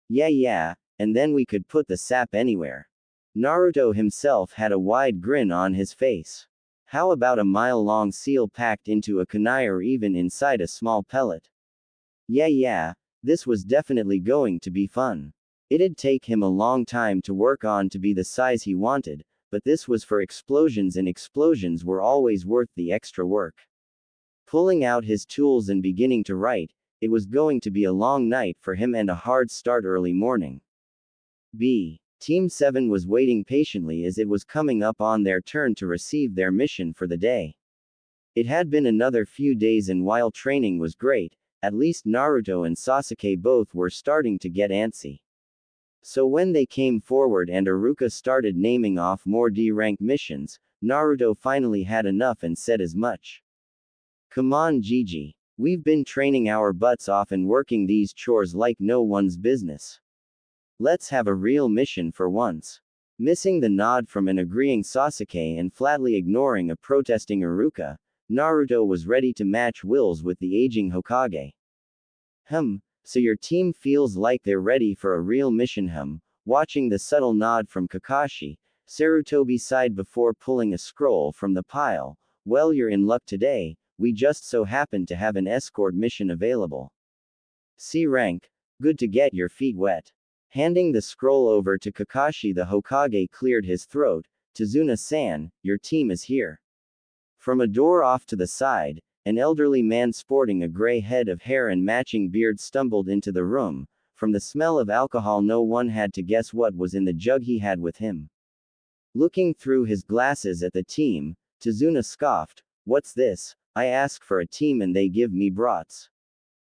Yeah, and then we could put the sap anywhere. Naruto himself had a wide grin on his face. How about a mile-long seal packed into a kunai or even inside a small pellet? Yeah, this was definitely going to be fun. It'd take him a long time to work on to be the size he wanted, but this was for explosions, and explosions were always worth the extra work. Pulling out his tools and beginning to write, it was going to be a long night for him and a hard start early morning. Team 7 was waiting patiently as it was coming up on their turn to receive their mission for the day. It had been another few days, and while training was great, at least Naruto and Sasuke both were starting to get antsy. So when they came forward and Iruka started naming off more D-rank missions, Naruto finally had enough and said as much. Come on, Gigi. We've been training our butts off and working these chores like no one's business. Let's have a real mission for once. Missing the nod from an agreeing Sasuke and flatly ignoring a protesting Iruka, Naruto was ready to match wills with the aging Hokage. So your team feels like they're ready for a real mission? Watching the subtle nod from Kakashi, Sarutobi sighed before pulling a scroll from the pile. Well, you're in luck today, we just so happen to have an escort mission available. C rank, good to get your feet wet. Handing the scroll over to Kakashi, the Hokage cleared his throat. Tazuna-san, your team is here. From a door off to the side, an elderly man sporting a gray head of hair and matching beard stumbled into the room. From the smell of alcohol, no one had to guess what was in the jug he had with him. Looking through his glasses at the team, Tazuna scoffed, "What's this? I ask for a team and they give me brats.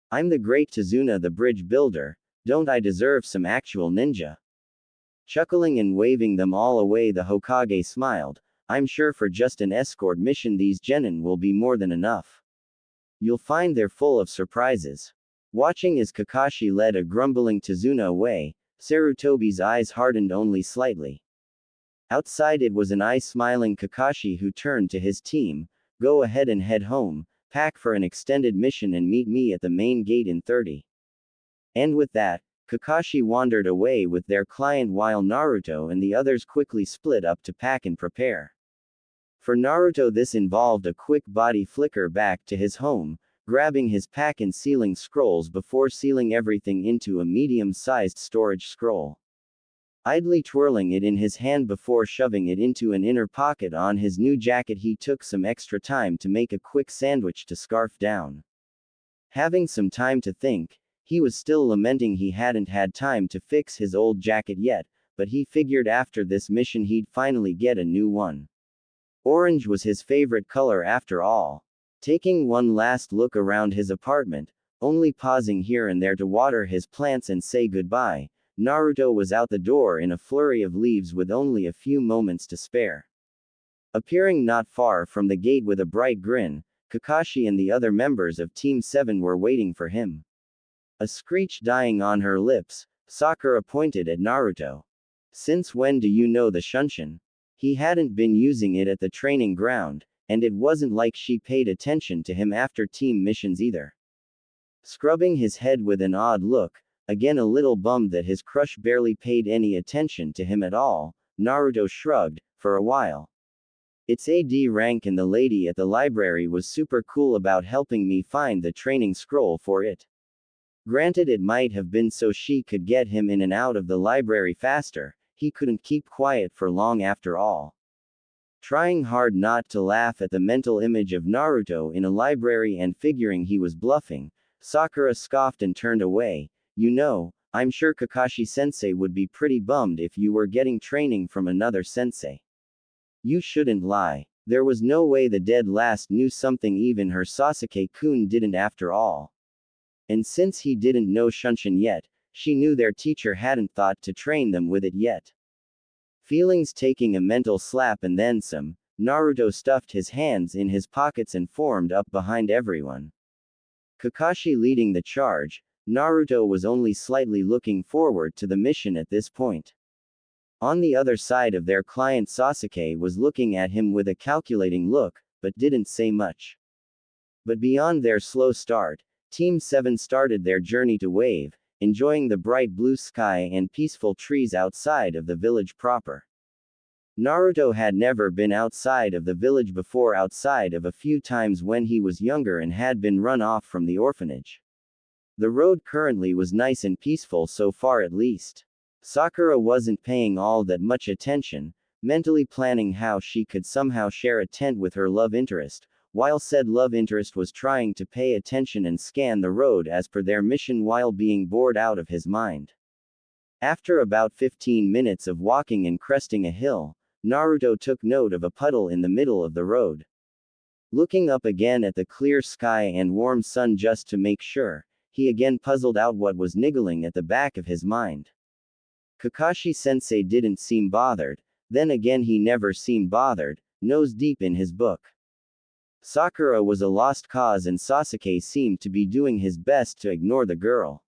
I'm the great Tazuna the bridge builder, don't I deserve some actual ninja?" Chuckling and waving them all away, the Hokage smiled, "I'm sure for just an escort mission these genin will be more than enough. You'll find they're full of surprises." Watching as Kakashi led a grumbling Tazuna away, Sarutobi's eyes hardened only slightly. Outside it was an eye-smiling Kakashi who turned to his team, "Go ahead and head home, pack for an extended mission and meet me at the main gate in 30. And with that, Kakashi wandered away with their client while Naruto and the others quickly split up to pack and prepare. For Naruto, this involved a quick body flicker back to his home, grabbing his pack and sealing scrolls before sealing everything into a medium-sized storage scroll. Idly twirling it in his hand before shoving it into an inner pocket on his new jacket, he took some extra time to make a quick sandwich to scarf down. Having some time to think, he was still lamenting he hadn't had time to fix his old jacket yet, but he figured after this mission he'd finally get a new one. Orange was his favorite color after all. Taking one last look around his apartment, only pausing here and there to water his plants and say goodbye, Naruto was out the door in a flurry of leaves with only a few moments to spare. Appearing not far from the gate with a bright grin, Kakashi and the other members of Team 7 were waiting for him. A screech dying on her lips, Sakura pointed at Naruto. "Since when do you know the Shunshin?" He hadn't been using it at the training ground, and it wasn't like she paid attention to him after team missions either. Scrubbing his head with an odd look, again a little bummed that his crush barely paid any attention to him at all, Naruto shrugged, "For a while. It's AD rank and the lady at the library was super cool about helping me find the training scroll for it. Granted, it might have been so she could get him in and out of the library faster, he couldn't keep quiet for long after all." Trying hard not to laugh at the mental image of Naruto in a library and figuring he was bluffing, Sakura scoffed and turned away. "You know, I'm sure Kakashi-sensei would be pretty bummed if you were getting training from another sensei. You shouldn't lie. There was no way the dead last knew something even her Sasuke-kun didn't after all. And since he didn't know Shunshin yet, she knew their teacher hadn't thought to train them with it yet." Feelings taking a mental slap and then some, Naruto stuffed his hands in his pockets and formed up behind everyone. Kakashi leading the charge, Naruto was only slightly looking forward to the mission at this point. On the other side of their client, Sasuke was looking at him with a calculating look, but didn't say much. But beyond their slow start, Team 7 started their journey to Wave, enjoying the bright blue sky and peaceful trees outside of the village proper. Naruto had never been outside of the village before, outside of a few times when he was younger and had been run off from the orphanage. The road currently was nice and peaceful so far at least. Sakura wasn't paying all that much attention, mentally planning how she could somehow share a tent with her love interest, while said love interest was trying to pay attention and scan the road as per their mission while being bored out of his mind. After about 15 minutes of walking and cresting a hill, Naruto took note of a puddle in the middle of the road. Looking up again at the clear sky and warm sun just to make sure, he again puzzled out what was niggling at the back of his mind. Kakashi-sensei didn't seem bothered, then again he never seemed bothered, nose deep in his book. Sakura was a lost cause and Sasuke seemed to be doing his best to ignore the girl.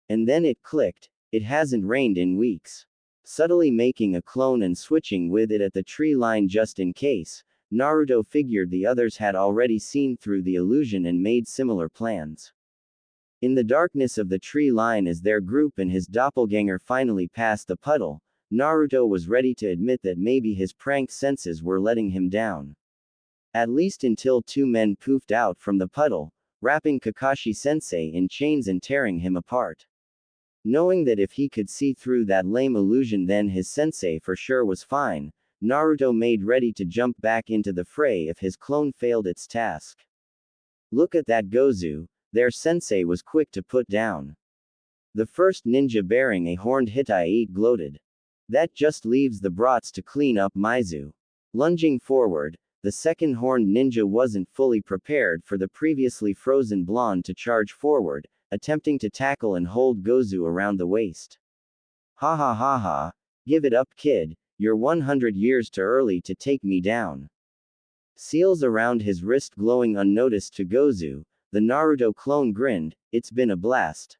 And then it clicked, it hasn't rained in weeks. Subtly making a clone and switching with it at the tree line just in case, Naruto figured the others had already seen through the illusion and made similar plans. In the darkness of the tree line as their group and his doppelganger finally passed the puddle, Naruto was ready to admit that maybe his prank senses were letting him down. At least until two men poofed out from the puddle, wrapping Kakashi-sensei in chains and tearing him apart. Knowing that if he could see through that lame illusion then his sensei for sure was fine, Naruto made ready to jump back into the fray if his clone failed its task. Look at that Gozu, their sensei was quick to put down. The first ninja bearing a horned Hittite gloated. That just leaves the brats to clean up Maizu. Lunging forward, the second horned ninja wasn't fully prepared for the previously frozen blonde to charge forward, attempting to tackle and hold Gozu around the waist. Ha ha ha ha, give it up kid, you're 100 years too early to take me down. Seals around his wrist glowing unnoticed to Gozu, the Naruto clone grinned, it's been a blast.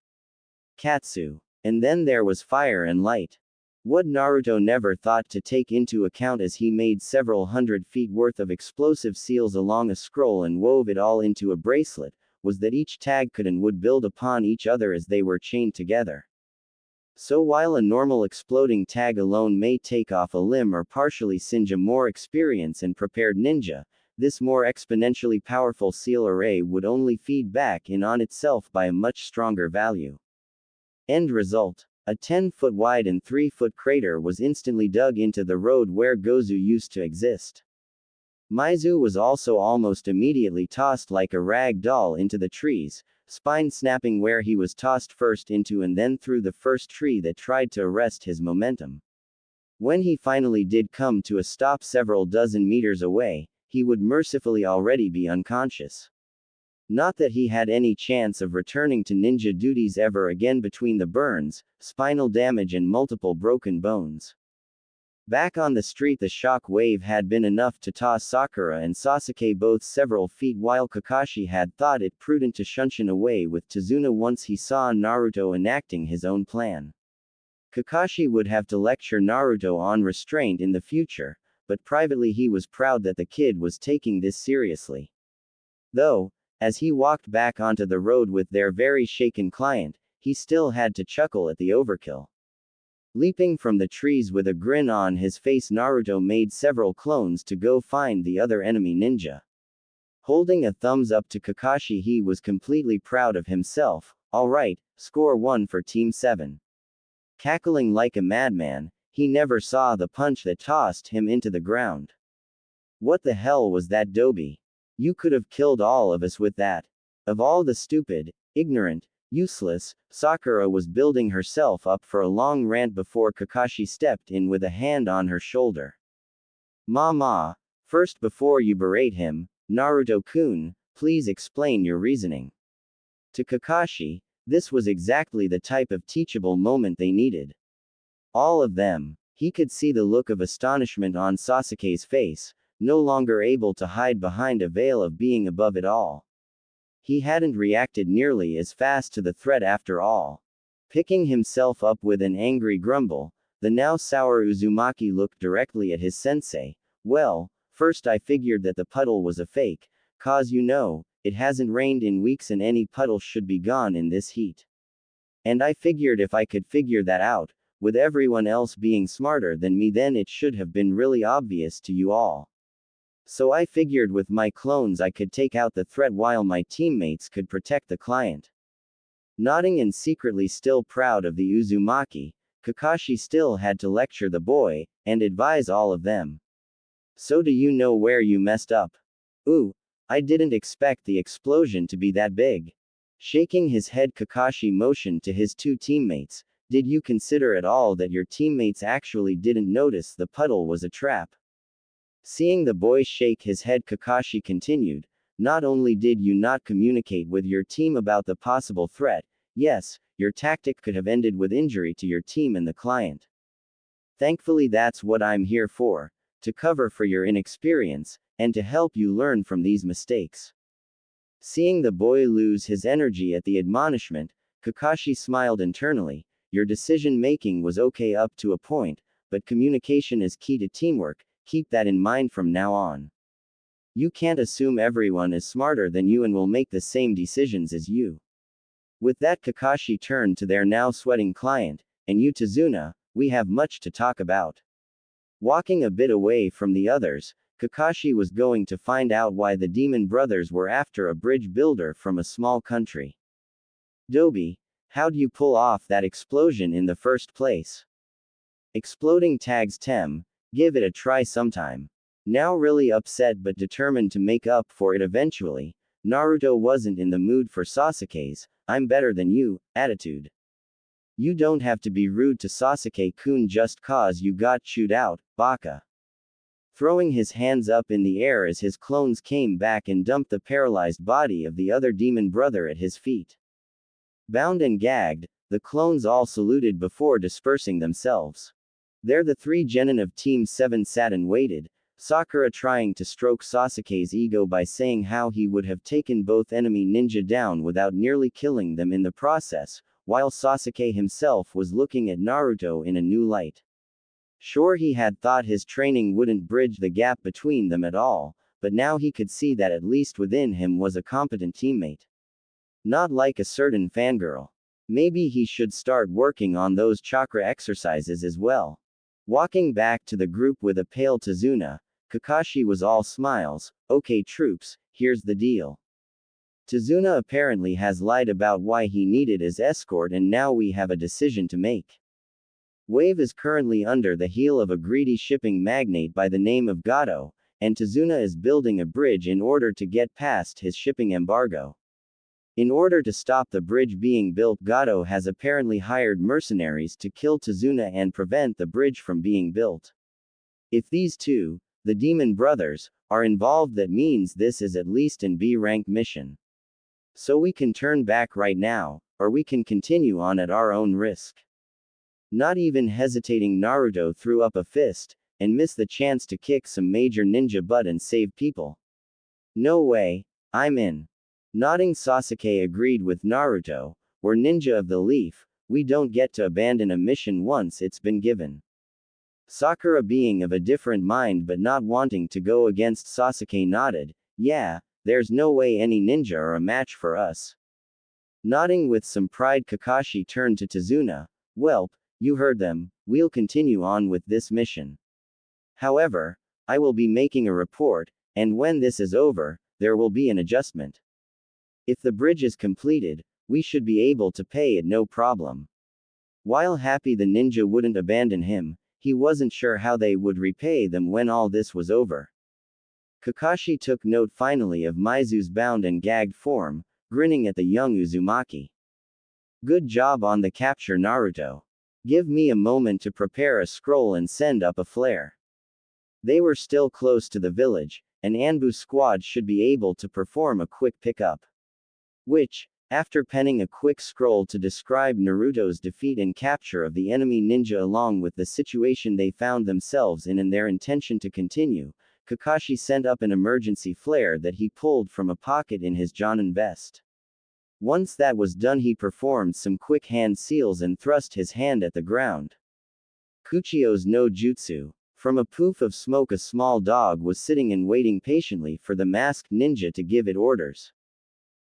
Katsu. And then there was fire and light. What Naruto never thought to take into account as he made several hundred feet worth of explosive seals along a scroll and wove it all into a bracelet, was that each tag could and would build upon each other as they were chained together. So while a normal exploding tag alone may take off a limb or partially singe a more experienced and prepared ninja, this more exponentially powerful seal array would only feed back in on itself by a much stronger value. End result. A 10-foot wide and 3-foot crater was instantly dug into the road where Gozu used to exist. Maizu was also almost immediately tossed like a rag doll into the trees, spine snapping where he was tossed first into and then through the first tree that tried to arrest his momentum. When he finally did come to a stop several dozen meters away, he would mercifully already be unconscious. Not that he had any chance of returning to ninja duties ever again between the burns, spinal damage and multiple broken bones. Back on the street the shock wave had been enough to toss Sakura and Sasuke both several feet while Kakashi had thought it prudent to shunshin away with Tazuna once he saw Naruto enacting his own plan. Kakashi would have to lecture Naruto on restraint in the future, but privately he was proud that the kid was taking this seriously. Though, as he walked back onto the road with their very shaken client, he still had to chuckle at the overkill. Leaping from the trees with a grin on his face, Naruto made several clones to go find the other enemy ninja. Holding a thumbs up to Kakashi, he was completely proud of himself. Alright, score 1 for Team 7. Cackling like a madman, he never saw the punch that tossed him into the ground. What the hell was that, Dobi? You could have killed all of us with that. Of all the stupid, ignorant, useless, Sakura was building herself up for a long rant before Kakashi stepped in with a hand on her shoulder. Mama, first before you berate him, Naruto-kun, please explain your reasoning. To Kakashi, this was exactly the type of teachable moment they needed. All of them. He could see the look of astonishment on Sasuke's face, no longer able to hide behind a veil of being above it all. He hadn't reacted nearly as fast to the threat after all. Picking himself up with an angry grumble, the now sour Uzumaki looked directly at his sensei. Well, first I figured that the puddle was a fake, cause you know, it hasn't rained in weeks and any puddle should be gone in this heat. And I figured if I could figure that out, with everyone else being smarter than me, then it should have been really obvious to you all. So I figured with my clones I could take out the threat while my teammates could protect the client. Nodding and secretly still proud of the Uzumaki, Kakashi still had to lecture the boy, and advise all of them. So do you know where you messed up? Ooh, I didn't expect the explosion to be that big. Shaking his head, Kakashi motioned to his two teammates. Did you consider at all that your teammates actually didn't notice the puddle was a trap? Seeing the boy shake his head, Kakashi continued, not only did you not communicate with your team about the possible threat, yes, your tactic could have ended with injury to your team and the client. Thankfully that's what I'm here for, to cover for your inexperience, and to help you learn from these mistakes. Seeing the boy lose his energy at the admonishment, Kakashi smiled internally. Your decision making was okay up to a point, but communication is key to teamwork. Keep that in mind from now on. You can't assume everyone is smarter than you and will make the same decisions as you. With that, Kakashi turned to their now sweating client, and you, Tazuna, we have much to talk about. Walking a bit away from the others, Kakashi was going to find out why the demon brothers were after a bridge builder from a small country. Dobi, how'd you pull off that explosion in the first place? Exploding tags Tem, give it a try sometime. Now really upset but determined to make up for it eventually, Naruto wasn't in the mood for Sasuke's, "I'm better than you" attitude. You don't have to be rude to Sasuke-kun just cause you got chewed out, baka. Throwing his hands up in the air as his clones came back and dumped the paralyzed body of the other demon brother at his feet. Bound and gagged, the clones all saluted before dispersing themselves. There the three genin of Team 7 sat and waited, Sakura trying to stroke Sasuke's ego by saying how he would have taken both enemy ninja down without nearly killing them in the process, while Sasuke himself was looking at Naruto in a new light. Sure, he had thought his training wouldn't bridge the gap between them at all, but now he could see that at least within him was a competent teammate. Not like a certain fangirl. Maybe he should start working on those chakra exercises as well. Walking back to the group with a pale Tazuna, Kakashi was all smiles. "Okay troops, here's the deal. Tazuna apparently has lied about why he needed his escort and now we have a decision to make. Wave is currently under the heel of a greedy shipping magnate by the name of Gato, and Tazuna is building a bridge in order to get past his shipping embargo. In order to stop the bridge being built, Gato has apparently hired mercenaries to kill Tazuna and prevent the bridge from being built. If these two, the demon brothers, are involved, that means this is at least an B-rank mission. So we can turn back right now, or we can continue on at our own risk." Not even hesitating, Naruto threw up a fist, and missed the chance to kick some major ninja butt and save people. "No way, I'm in." Nodding, Sasuke agreed with Naruto, "We're ninja of the leaf, we don't get to abandon a mission once it's been given." Sakura, being of a different mind but not wanting to go against Sasuke, nodded, "Yeah, there's no way any ninja are a match for us." Nodding with some pride, Kakashi turned to Tazuna, "Welp, you heard them, we'll continue on with this mission. However, I will be making a report, and when this is over, there will be an adjustment. If the bridge is completed, we should be able to pay it no problem." While happy the ninja wouldn't abandon him, he wasn't sure how they would repay them when all this was over. Kakashi took note finally of Mizu's bound and gagged form, grinning at the young Uzumaki. "Good job on the capture, Naruto. Give me a moment to prepare a scroll and send up a flare." They were still close to the village, and Anbu's squad should be able to perform a quick pickup. Which, after penning a quick scroll to describe Naruto's defeat and capture of the enemy ninja along with the situation they found themselves in and their intention to continue, Kakashi sent up an emergency flare that he pulled from a pocket in his Jonin vest. Once that was done, he performed some quick hand seals and thrust his hand at the ground. Kuchio's no jutsu. From a poof of smoke, a small dog was sitting and waiting patiently for the masked ninja to give it orders.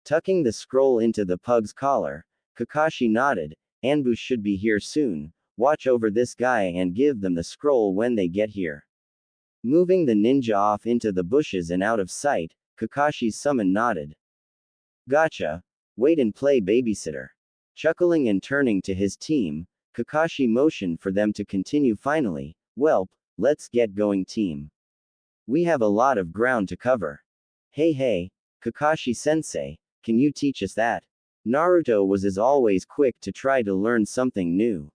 Tucking the scroll into the pug's collar, Kakashi nodded, "Anbu should be here soon, watch over this guy and give them the scroll when they get here." Moving the ninja off into the bushes and out of sight, Kakashi's summon nodded. "Gotcha. Wait and play babysitter." Chuckling and turning to his team, Kakashi motioned for them to continue. Finally, "Welp, let's get going team. We have a lot of ground to cover." Hey, Kakashi-sensei, can you teach us that?" Naruto was as always quick to try to learn something new.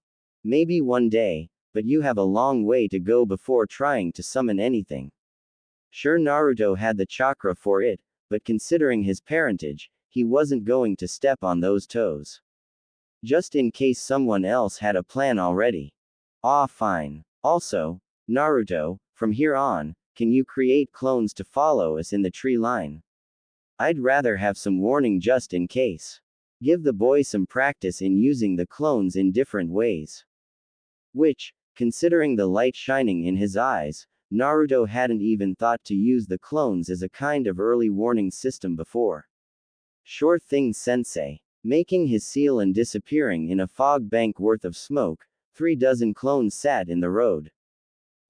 "Maybe one day, but you have a long way to go before trying to summon anything." Sure, Naruto had the chakra for it, but considering his parentage, he wasn't going to step on those toes. Just in case someone else had a plan already. "Ah, fine. Also, Naruto, from here on, can you create clones to follow us in the tree line? I'd rather have some warning just in case. Give the boy some practice in using the clones in different ways." Which, considering the light shining in his eyes, Naruto hadn't even thought to use the clones as a kind of early warning system before. "Sure thing, sensei." Making his seal and disappearing in a fog bank worth of smoke, 3 dozen clones sat in the road.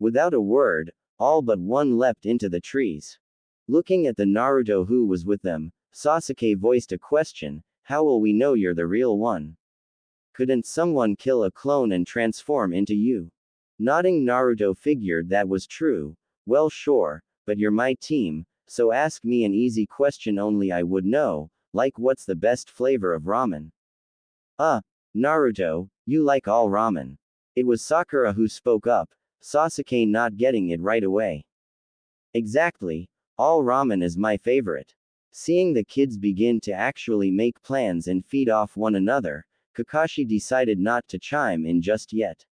Without a word, all but one leapt into the trees. Looking at the Naruto who was with them, Sasuke voiced a question, how will we know you're the real one? Couldn't someone kill a clone and transform into you? Nodding, Naruto figured that was true. Well, sure, but you're my team, so ask me an easy question only I would know, like what's the best flavor of ramen? Naruto, you like all ramen. It was Sakura who spoke up, Sasuke not getting it right away. Exactly, all ramen is my favorite. Seeing the kids begin to actually make plans and feed off one another, Kakashi decided not to chime in just yet.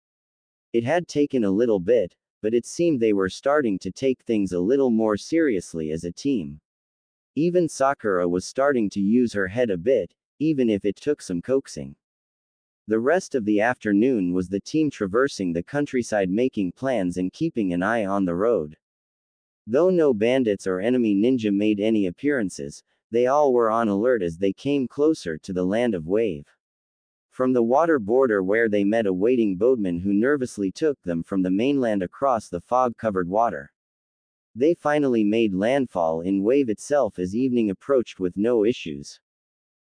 It had taken a little bit, but it seemed they were starting to take things a little more seriously as a team. Even Sakura was starting to use her head a bit, even if it took some coaxing. The rest of the afternoon was the team traversing the countryside making plans and keeping an eye on the road. Though no bandits or enemy ninja made any appearances, they all were on alert as they came closer to the land of Wave. From the water border where they met a waiting boatman who nervously took them from the mainland across the fog-covered water. They finally made landfall in Wave itself as evening approached with no issues.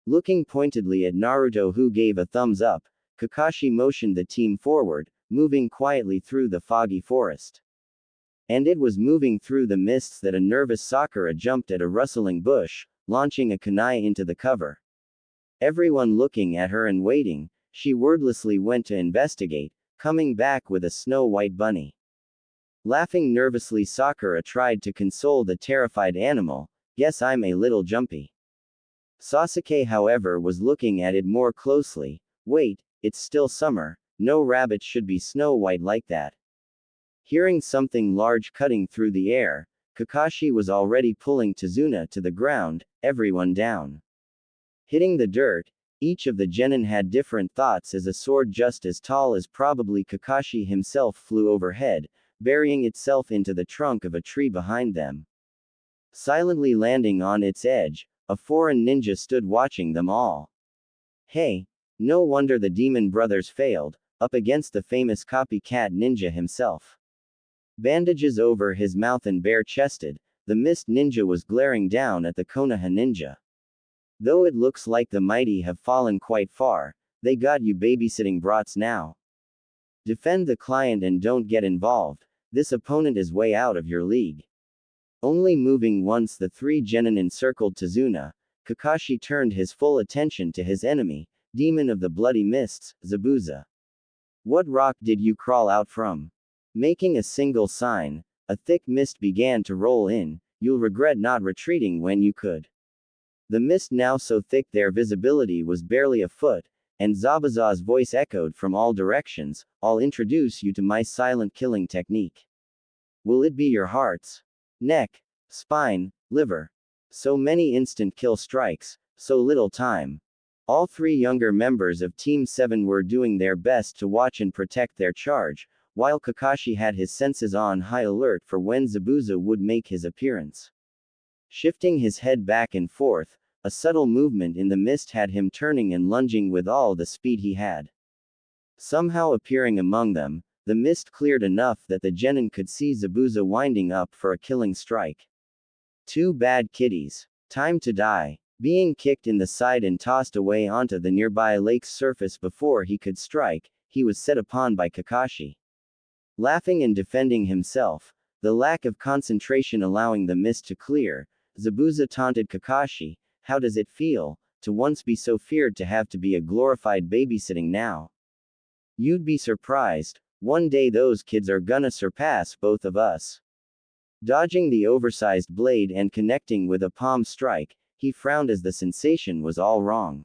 Looking pointedly at Naruto who gave a thumbs up, Kakashi motioned the team forward, moving quietly through the foggy forest. And it was moving through the mists that a nervous Sakura jumped at a rustling bush, launching a kunai into the cover. Everyone looking at her and waiting, she wordlessly went to investigate, coming back with a snow-white bunny. Laughing nervously, Sakura tried to console the terrified animal, guess I'm a little jumpy. Sasuke, however, was looking at it more closely. Wait, it's still summer, no rabbit should be snow-white like that. Hearing something large cutting through the air, Kakashi was already pulling Tazuna to the ground, everyone down. Hitting the dirt, each of the genin had different thoughts as a sword just as tall as probably Kakashi himself flew overhead, burying itself into the trunk of a tree behind them. Silently landing on its edge, a foreign ninja stood watching them all. Hey, no wonder the demon brothers failed, up against the famous copycat ninja himself. Bandages over his mouth and bare-chested, the mist ninja was glaring down at the Konoha ninja. Though it looks like the mighty have fallen quite far, they got you babysitting brats now. Defend the client and don't get involved, this opponent is way out of your league. Only moving once the 3 genin encircled Tazuna, Kakashi turned his full attention to his enemy, demon of the bloody mists, Zabuza. What rock did you crawl out from? Making a single sign, a thick mist began to roll in, you'll regret not retreating when you could. The mist now so thick their visibility was barely a foot, and Zabuza's voice echoed from all directions, I'll introduce you to my silent killing technique. Will it be your hearts? Neck, spine, liver. So many instant kill strikes, so little time. All 3 younger members of Team 7 were doing their best to watch and protect their charge, while Kakashi had his senses on high alert for when Zabuza would make his appearance. Shifting his head back and forth, a subtle movement in the mist had him turning and lunging with all the speed he had. Somehow appearing among them, the mist cleared enough that the genin could see Zabuza winding up for a killing strike. 2 bad kitties. Time to die. Being kicked in the side and tossed away onto the nearby lake's surface before he could strike, he was set upon by Kakashi. Laughing and defending himself, the lack of concentration allowing the mist to clear, Zabuza taunted Kakashi, how does it feel, to once be so feared to have to be a glorified babysitting now? You'd be surprised, one day those kids are gonna surpass both of us. Dodging the oversized blade and connecting with a palm strike, he frowned as the sensation was all wrong.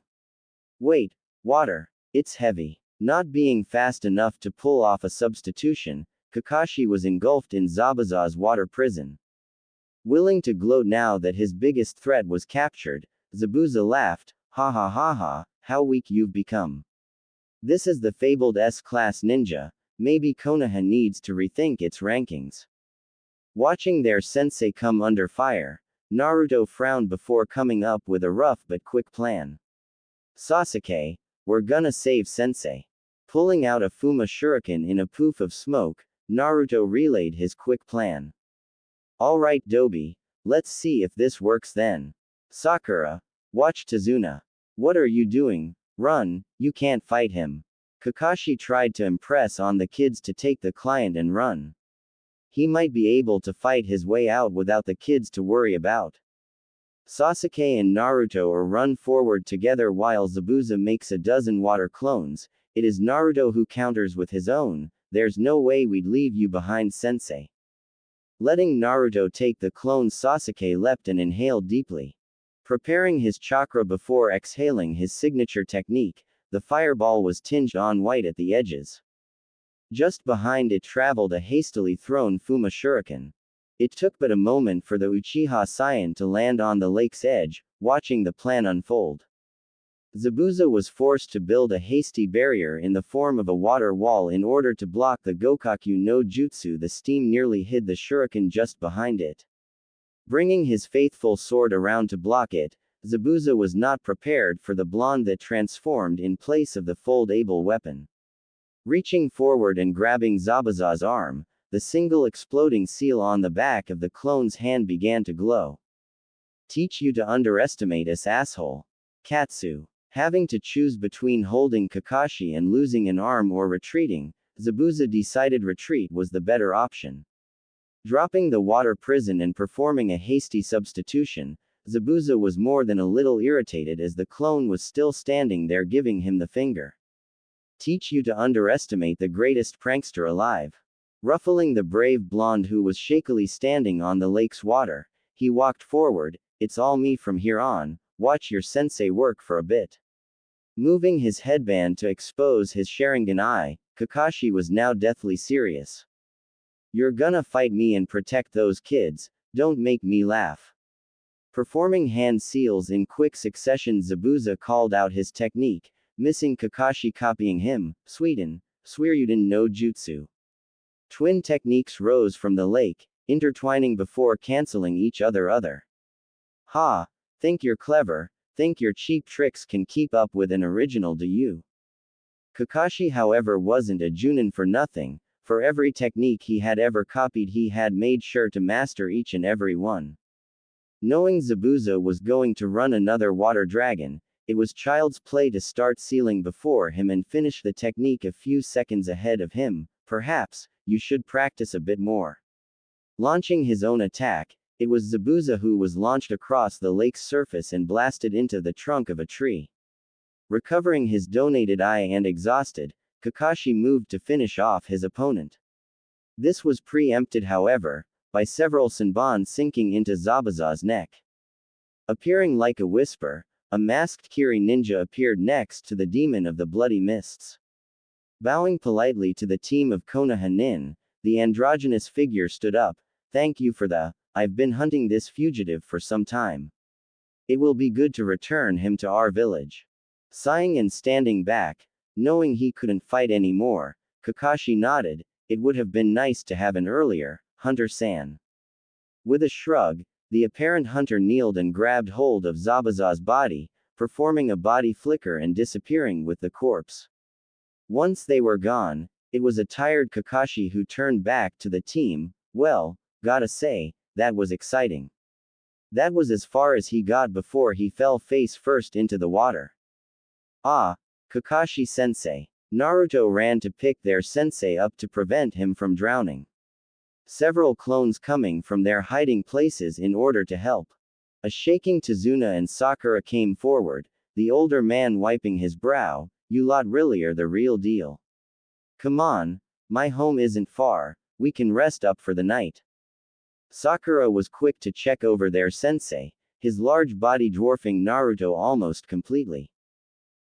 Wait, water. It's heavy. Not being fast enough to pull off a substitution, Kakashi was engulfed in Zabuza's water prison. Willing to gloat now that his biggest threat was captured, Zabuza laughed, ha ha ha ha, how weak you've become. This is the fabled S-class ninja, maybe Konoha needs to rethink its rankings. Watching their sensei come under fire, Naruto frowned before coming up with a rough but quick plan. Sasuke, we're gonna save sensei. Pulling out a Fuma shuriken in a poof of smoke, Naruto relayed his quick plan. Alright Dobi, let's see if this works then. Sakura, watch Tazuna. What are you doing? Run, you can't fight him. Kakashi tried to impress on the kids to take the client and run. He might be able to fight his way out without the kids to worry about. Sasuke and Naruto are run forward together while Zabuza makes a dozen water clones. It is Naruto who counters with his own, there's no way we'd leave you behind sensei. Letting Naruto take the clones, Sasuke leapt and inhaled deeply. Preparing his chakra before exhaling his signature technique, the fireball was tinged on white at the edges. Just behind it traveled a hastily thrown Fuma shuriken. It took but a moment for the Uchiha Saiyan to land on the lake's edge, watching the plan unfold. Zabuza was forced to build a hasty barrier in the form of a water wall in order to block the Gokaku no Jutsu. The steam nearly hid the shuriken just behind it. Bringing his faithful sword around to block it, Zabuza was not prepared for the blonde that transformed in place of the foldable weapon. Reaching forward and grabbing Zabuza's arm, the single exploding seal on the back of the clone's hand began to glow. Teach you to underestimate us, asshole. Katsu. Having to choose between holding Kakashi and losing an arm or retreating, Zabuza decided retreat was the better option. Dropping the water prison and performing a hasty substitution, Zabuza was more than a little irritated as the clone was still standing there giving him the finger. Teach you to underestimate the greatest prankster alive. Ruffling the brave blonde who was shakily standing on the lake's water, he walked forward. It's all me from here on, watch your sensei work for a bit. Moving his headband to expose his Sharingan eye, Kakashi was now deathly serious. You're gonna fight me and protect those kids, don't make me laugh. Performing hand seals in quick succession, Zabuza called out his technique, missing Kakashi copying him. Suiryuden no Jutsu. Twin techniques rose from the lake, intertwining before canceling each other. Ha! Think you're clever, think your cheap tricks can keep up with an original, do you? Kakashi, however, wasn't a Junin for nothing. For every technique he had ever copied, he had made sure to master each and every one. Knowing Zabuza was going to run another water dragon, it was child's play to start sealing before him and finish the technique a few seconds ahead of him. Perhaps, you should practice a bit more. Launching his own attack, it was Zabuza who was launched across the lake's surface and blasted into the trunk of a tree. Recovering his donated eye and exhausted, Kakashi moved to finish off his opponent. This was preempted, however, by several Senbon sinking into Zabuza's neck. Appearing like a whisper, a masked Kiri ninja appeared next to the demon of the bloody mists. Bowing politely to the team of Konoha Nin, the androgynous figure stood up. Thank you for the, I've been hunting this fugitive for some time. It will be good to return him to our village. Sighing and standing back, knowing he couldn't fight anymore, Kakashi nodded. It would have been nice to have an earlier, Hunter-san. With a shrug, the apparent hunter kneeled and grabbed hold of Zabuza's body, performing a body flicker and disappearing with the corpse. Once they were gone, it was a tired Kakashi who turned back to the team. Well, gotta say, that was exciting. That was as far as he got before he fell face first into the water. Ah, Kakashi-sensei. Naruto ran to pick their sensei up to prevent him from drowning. Several clones coming from their hiding places in order to help. A shaking Tazuna and Sakura came forward, the older man wiping his brow. You lot really are the real deal. Come on, my home isn't far, we can rest up for the night. Sakura was quick to check over their sensei, his large body dwarfing Naruto almost completely.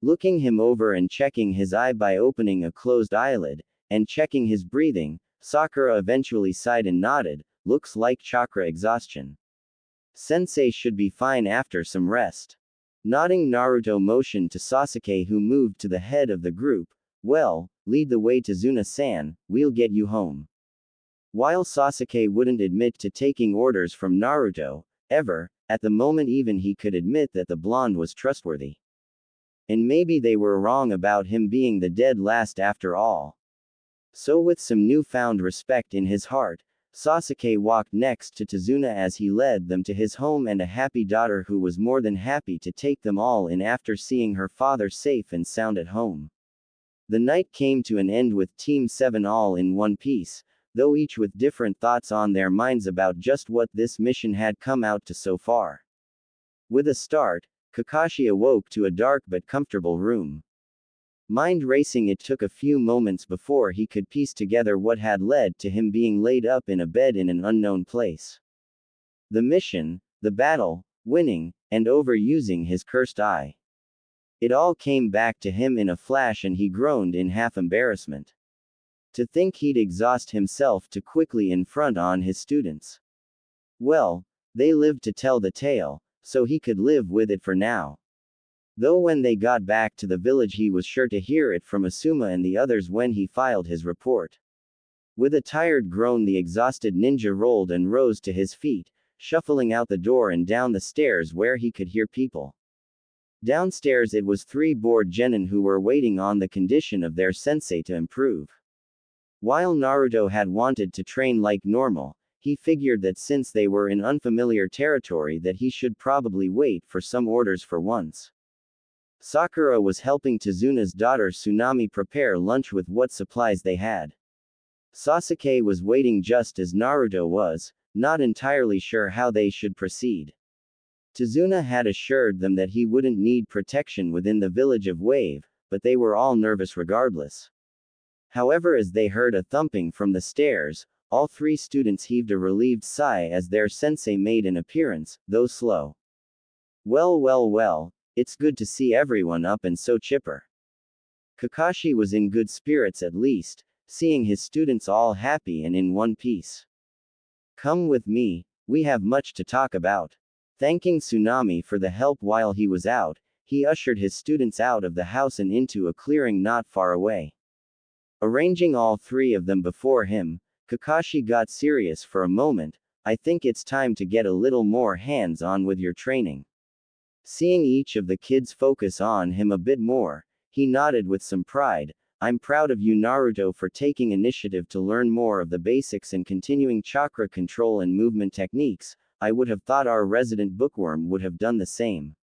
Looking him over and checking his eye by opening a closed eyelid, and checking his breathing, Sakura eventually sighed and nodded. Looks like chakra exhaustion. Sensei should be fine after some rest. Nodding, Naruto motioned to Sasuke, who moved to the head of the group. Well, lead the way, Tazuna-san, we'll get you home. While Sasuke wouldn't admit to taking orders from Naruto, ever, at the moment even he could admit that the blonde was trustworthy. And maybe they were wrong about him being the dead last after all. So with some newfound respect in his heart, Sasuke walked next to Tazuna as he led them to his home and a happy daughter who was more than happy to take them all in after seeing her father safe and sound at home. The night came to an end with Team 7 all in one piece, though each with different thoughts on their minds about just what this mission had come out to so far. With a start, Kakashi awoke to a dark but comfortable room. Mind racing, it took a few moments before he could piece together what had led to him being laid up in a bed in an unknown place. The mission, the battle, winning, and overusing his cursed eye. It all came back to him in a flash and he groaned in half embarrassment. To think he'd exhaust himself too quickly in front on his students. Well, they lived to tell the tale, so he could live with it for now. Though when they got back to the village he was sure to hear it from Asuma and the others when he filed his report. With a tired groan the exhausted ninja rolled and rose to his feet, shuffling out the door and down the stairs where he could hear people. Downstairs it was 3 bored genin who were waiting on the condition of their sensei to improve. While Naruto had wanted to train like normal, he figured that since they were in unfamiliar territory that he should probably wait for some orders for once. Sakura was helping Tazuna's daughter Tsunami prepare lunch with what supplies they had. Sasuke was waiting just as Naruto was, not entirely sure how they should proceed. Tazuna had assured them that he wouldn't need protection within the village of Wave, but they were all nervous regardless. However, as they heard a thumping from the stairs, all 3 students heaved a relieved sigh as their sensei made an appearance, though slow. Well, it's good to see everyone up and so chipper. Kakashi was in good spirits at least, seeing his students all happy and in one piece. Come with me, we have much to talk about. Thanking Tsunami for the help while he was out, he ushered his students out of the house and into a clearing not far away. Arranging all 3 of them before him, Kakashi got serious for a moment. I think it's time to get a little more hands-on with your training. Seeing each of the kids focus on him a bit more, he nodded with some pride. I'm proud of you Naruto for taking initiative to learn more of the basics and continuing chakra control and movement techniques. I would have thought our resident bookworm would have done the same.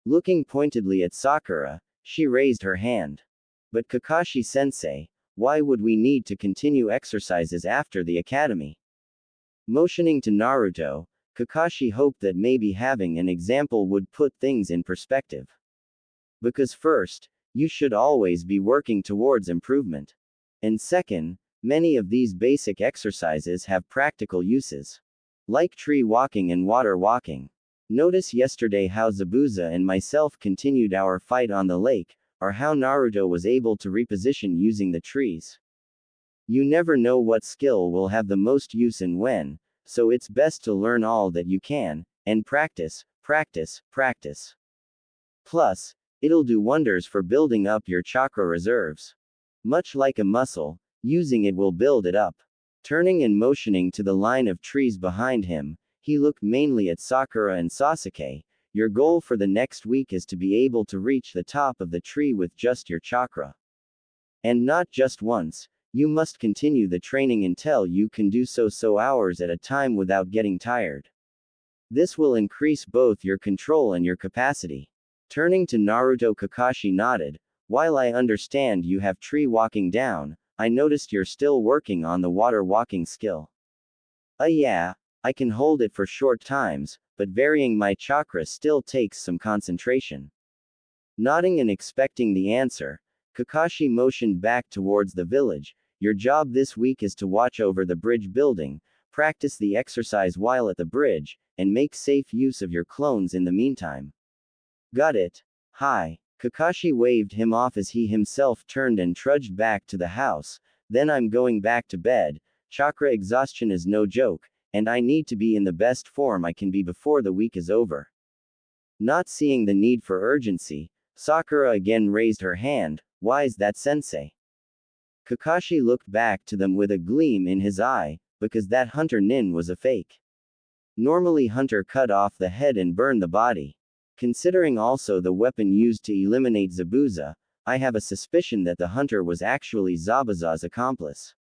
Looking pointedly at Sakura, she raised her hand. But Kakashi-sensei, why would we need to continue exercises after the academy? Motioning to Naruto, Kakashi hoped that maybe having an example would put things in perspective. Because first, you should always be working towards improvement. And second, many of these basic exercises have practical uses. Like tree walking and water walking. Notice yesterday how Zabuza and myself continued our fight on the lake, or how Naruto was able to reposition using the trees. You never know what skill will have the most use and when, so it's best to learn all that you can, and practice. Plus, it'll do wonders for building up your chakra reserves. Much like a muscle, using it will build it up. Turning and motioning to the line of trees behind him, he looked mainly at Sakura and Sasuke. Your goal for the next week is to be able to reach the top of the tree with just your chakra. And not just once. You must continue the training until you can do so hours at a time without getting tired. This will increase both your control and your capacity. Turning to Naruto, Kakashi nodded. While I understand you have tree walking down, I noticed you're still working on the water walking skill. Yeah, I can hold it for short times, but varying my chakra still takes some concentration. Nodding and expecting the answer, Kakashi motioned back towards the village. Your job this week is to watch over the bridge building, practice the exercise while at the bridge, and make safe use of your clones in the meantime. Got it. Hi. Kakashi waved him off as he himself turned and trudged back to the house. Then I'm going back to bed. Chakra exhaustion is no joke, and I need to be in the best form I can be before the week is over. Not seeing the need for urgency, Sakura again raised her hand. Why's that, sensei? Kakashi looked back to them with a gleam in his eye, because that Hunter Nin was a fake. Normally Hunter cut off the head and burned the body. Considering also the weapon used to eliminate Zabuza, I have a suspicion that the hunter was actually Zabuza's accomplice.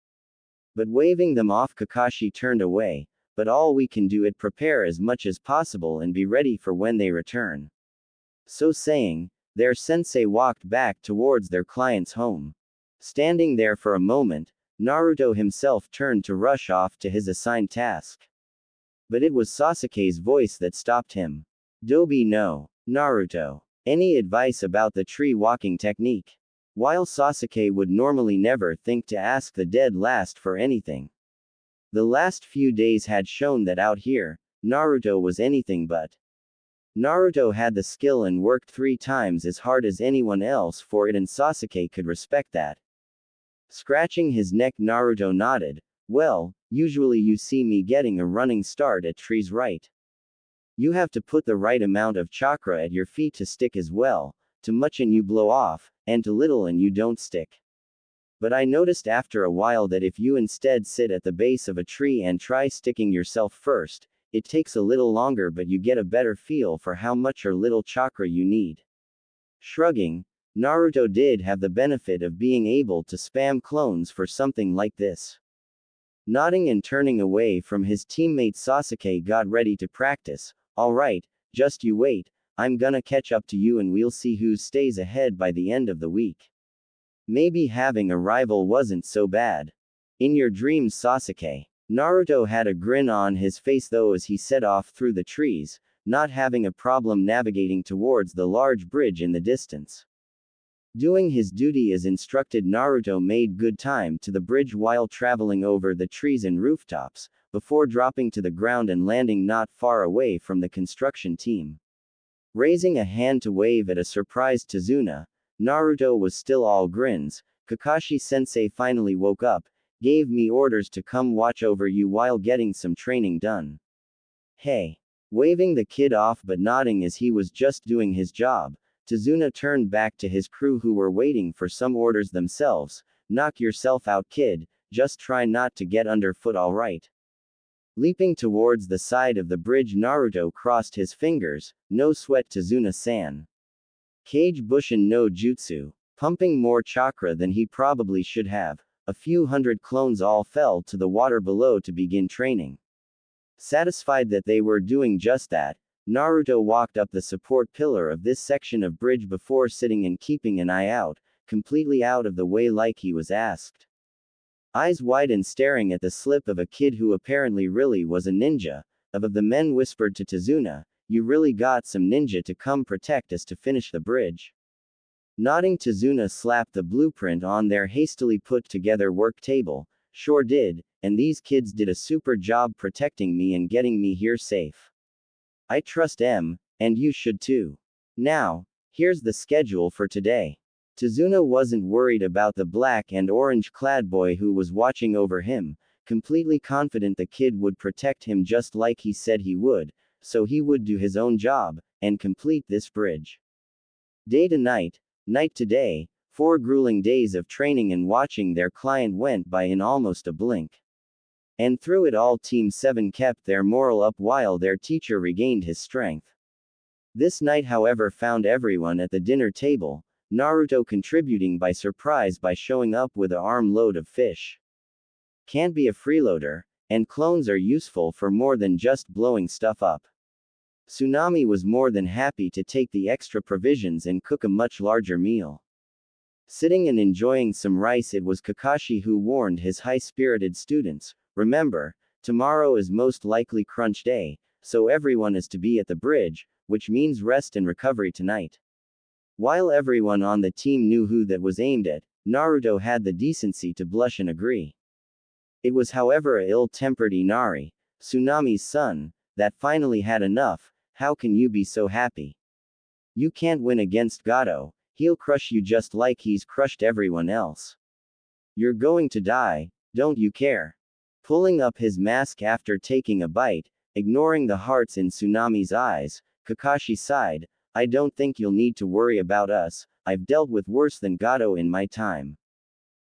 But waving them off, Kakashi turned away. But all we can do is prepare as much as possible and be ready for when they return. So saying, their sensei walked back towards their client's home. Standing there for a moment, Naruto himself turned to rush off to his assigned task. But it was Sasuke's voice that stopped him. Dobi no, Naruto. Any advice about the tree walking technique? While Sasuke would normally never think to ask the dead last for anything. The last few days had shown that out here, Naruto was anything but. Naruto had the skill and worked 3 times as hard as anyone else for it, and Sasuke could respect that. Scratching his neck, Naruto nodded. Well, usually you see me getting a running start at trees, right? You have to put the right amount of chakra at your feet to stick as well, too much and you blow off, and too little and you don't stick. But I noticed after a while that if you instead sit at the base of a tree and try sticking yourself first, it takes a little longer, but you get a better feel for how much or little chakra you need. Shrugging, Naruto did have the benefit of being able to spam clones for something like this. Nodding and turning away from his teammate, Sasuke got ready to practice. Alright, just you wait, I'm gonna catch up to you and we'll see who stays ahead by the end of the week. Maybe having a rival wasn't so bad. In your dreams, Sasuke. Naruto had a grin on his face though as he set off through the trees, not having a problem navigating towards the large bridge in the distance. Doing his duty as instructed, Naruto made good time to the bridge while traveling over the trees and rooftops, before dropping to the ground and landing not far away from the construction team. Raising a hand to wave at a surprised Tazuna, Naruto was still all grins. Kakashi-sensei finally woke up, gave me orders to come watch over you while getting some training done. Hey. Waving the kid off but nodding as he was just doing his job, Tazuna turned back to his crew who were waiting for some orders themselves. Knock yourself out, kid, just try not to get underfoot, alright? Leaping towards the side of the bridge, Naruto crossed his fingers. No sweat, Tazuna-san. Kage Bushin no Jutsu. Pumping more chakra than he probably should have. A few hundred clones all fell to the water below to begin training. Satisfied that they were doing just that, Naruto walked up the support pillar of this section of bridge before sitting and keeping an eye out, completely out of the way like he was asked. Eyes wide and staring at the slip of a kid who apparently really was a ninja. Of the men whispered to Tazuna, you really got some ninja to come protect us to finish the bridge. Nodding, Tazuna slapped the blueprint on their hastily put together work table. Sure did, and these kids did a super job protecting me and getting me here safe. I trust them, and you should too. Now, here's the schedule for today. Tazuna wasn't worried about the black and orange clad boy who was watching over him, completely confident the kid would protect him just like he said he would, so he would do his own job, and complete this bridge. Day to night, night to day, 4 grueling days of training and watching their client went by in almost a blink. And through it all, Team 7 kept their morale up while their teacher regained his strength. This night, however, found everyone at the dinner table, Naruto contributing by surprise by showing up with an armload of fish. Can't be a freeloader, and clones are useful for more than just blowing stuff up. Tsunami was more than happy to take the extra provisions and cook a much larger meal. Sitting and enjoying some rice, it was Kakashi who warned his high-spirited students, remember, tomorrow is most likely crunch day, so everyone is to be at the bridge, which means rest and recovery tonight. While everyone on the team knew who that was aimed at, Naruto had the decency to blush and agree. It was however a ill-tempered Inari, Tsunami's son, that finally had enough. How can you be so happy? You can't win against Gato, he'll crush you just like he's crushed everyone else. You're going to die, don't you care? Pulling up his mask after taking a bite, ignoring the hearts in Tsunami's eyes, Kakashi sighed, I don't think you'll need to worry about us, I've dealt with worse than Gato in my time.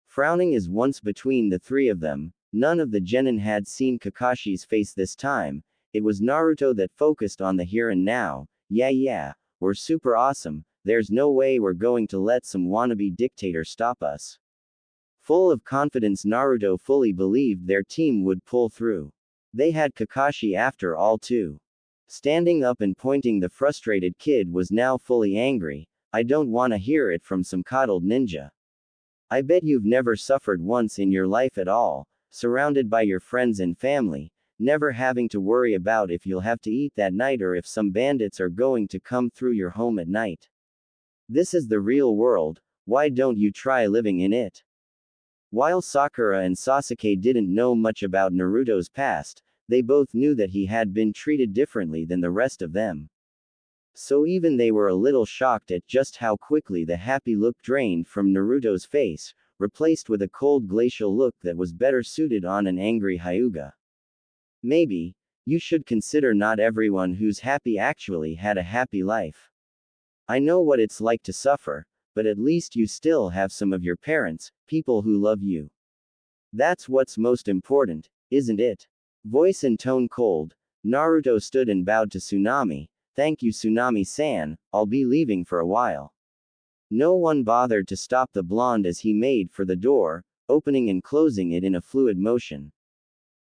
Frowning as once between the 3 of them, none of the genin had seen Kakashi's face this time. It was Naruto that focused on the here and now. Yeah, we're super awesome, there's no way we're going to let some wannabe dictator stop us. Full of confidence, Naruto fully believed their team would pull through. They had Kakashi after all too. Standing up and pointing, the frustrated kid was now fully angry. I don't wanna hear it from some coddled ninja. I bet you've never suffered once in your life at all, surrounded by your friends and family, never having to worry about if you'll have to eat that night or if some bandits are going to come through your home at night. This is the real world, why don't you try living in it? While Sakura and Sasuke didn't know much about Naruto's past, they both knew that he had been treated differently than the rest of them. So even they were a little shocked at just how quickly the happy look drained from Naruto's face, replaced with a cold glacial look that was better suited on an angry Hyuga. Maybe, you should consider not everyone who's happy actually had a happy life. I know what it's like to suffer, but at least you still have some of your parents, people who love you. That's what's most important, isn't it? Voice and tone cold, Naruto stood and bowed to Tsunami. Thank you, Tsunami-san, I'll be leaving for a while. No one bothered to stop the blonde as he made for the door, opening and closing it in a fluid motion.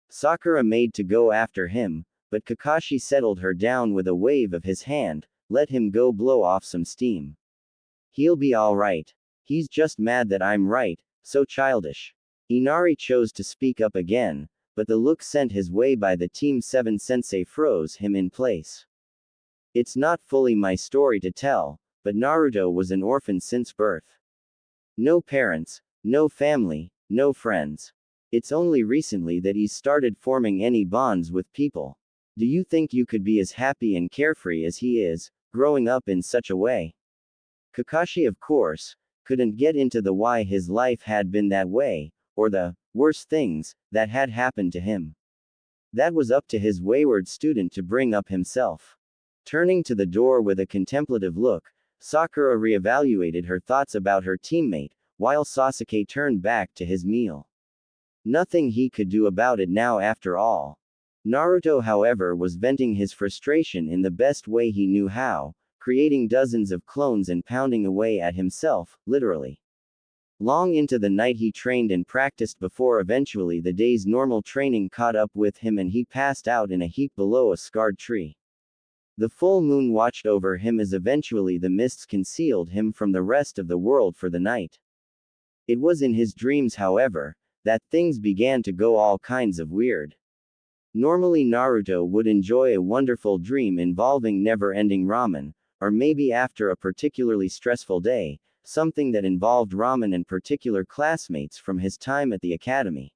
Sakura made to go after him, but Kakashi settled her down with a wave of his hand. Let him go blow off some steam. He'll be alright. He's just mad that I'm right, so childish. Inari chose to speak up again, but the look sent his way by the Team 7 sensei froze him in place. It's not fully my story to tell, but Naruto was an orphan since birth. No parents, no family, no friends. It's only recently that he's started forming any bonds with people. Do you think you could be as happy and carefree as he is, growing up in such a way? Kakashi, of course, couldn't get into the why his life had been that way, or the worse things that had happened to him. That was up to his wayward student to bring up himself. Turning to the door with a contemplative look, Sakura reevaluated her thoughts about her teammate, while Sasuke turned back to his meal. Nothing he could do about it now after all. Naruto, however, was venting his frustration in the best way he knew how, creating dozens of clones and pounding away at himself, literally. Long into the night he trained and practiced before eventually the day's normal training caught up with him and he passed out in a heap below a scarred tree. The full moon watched over him as eventually the mists concealed him from the rest of the world for the night. It was in his dreams, however, that things began to go all kinds of weird. Normally Naruto would enjoy a wonderful dream involving never-ending ramen, or maybe after a particularly stressful day, something that involved ramen and particular classmates from his time at the academy.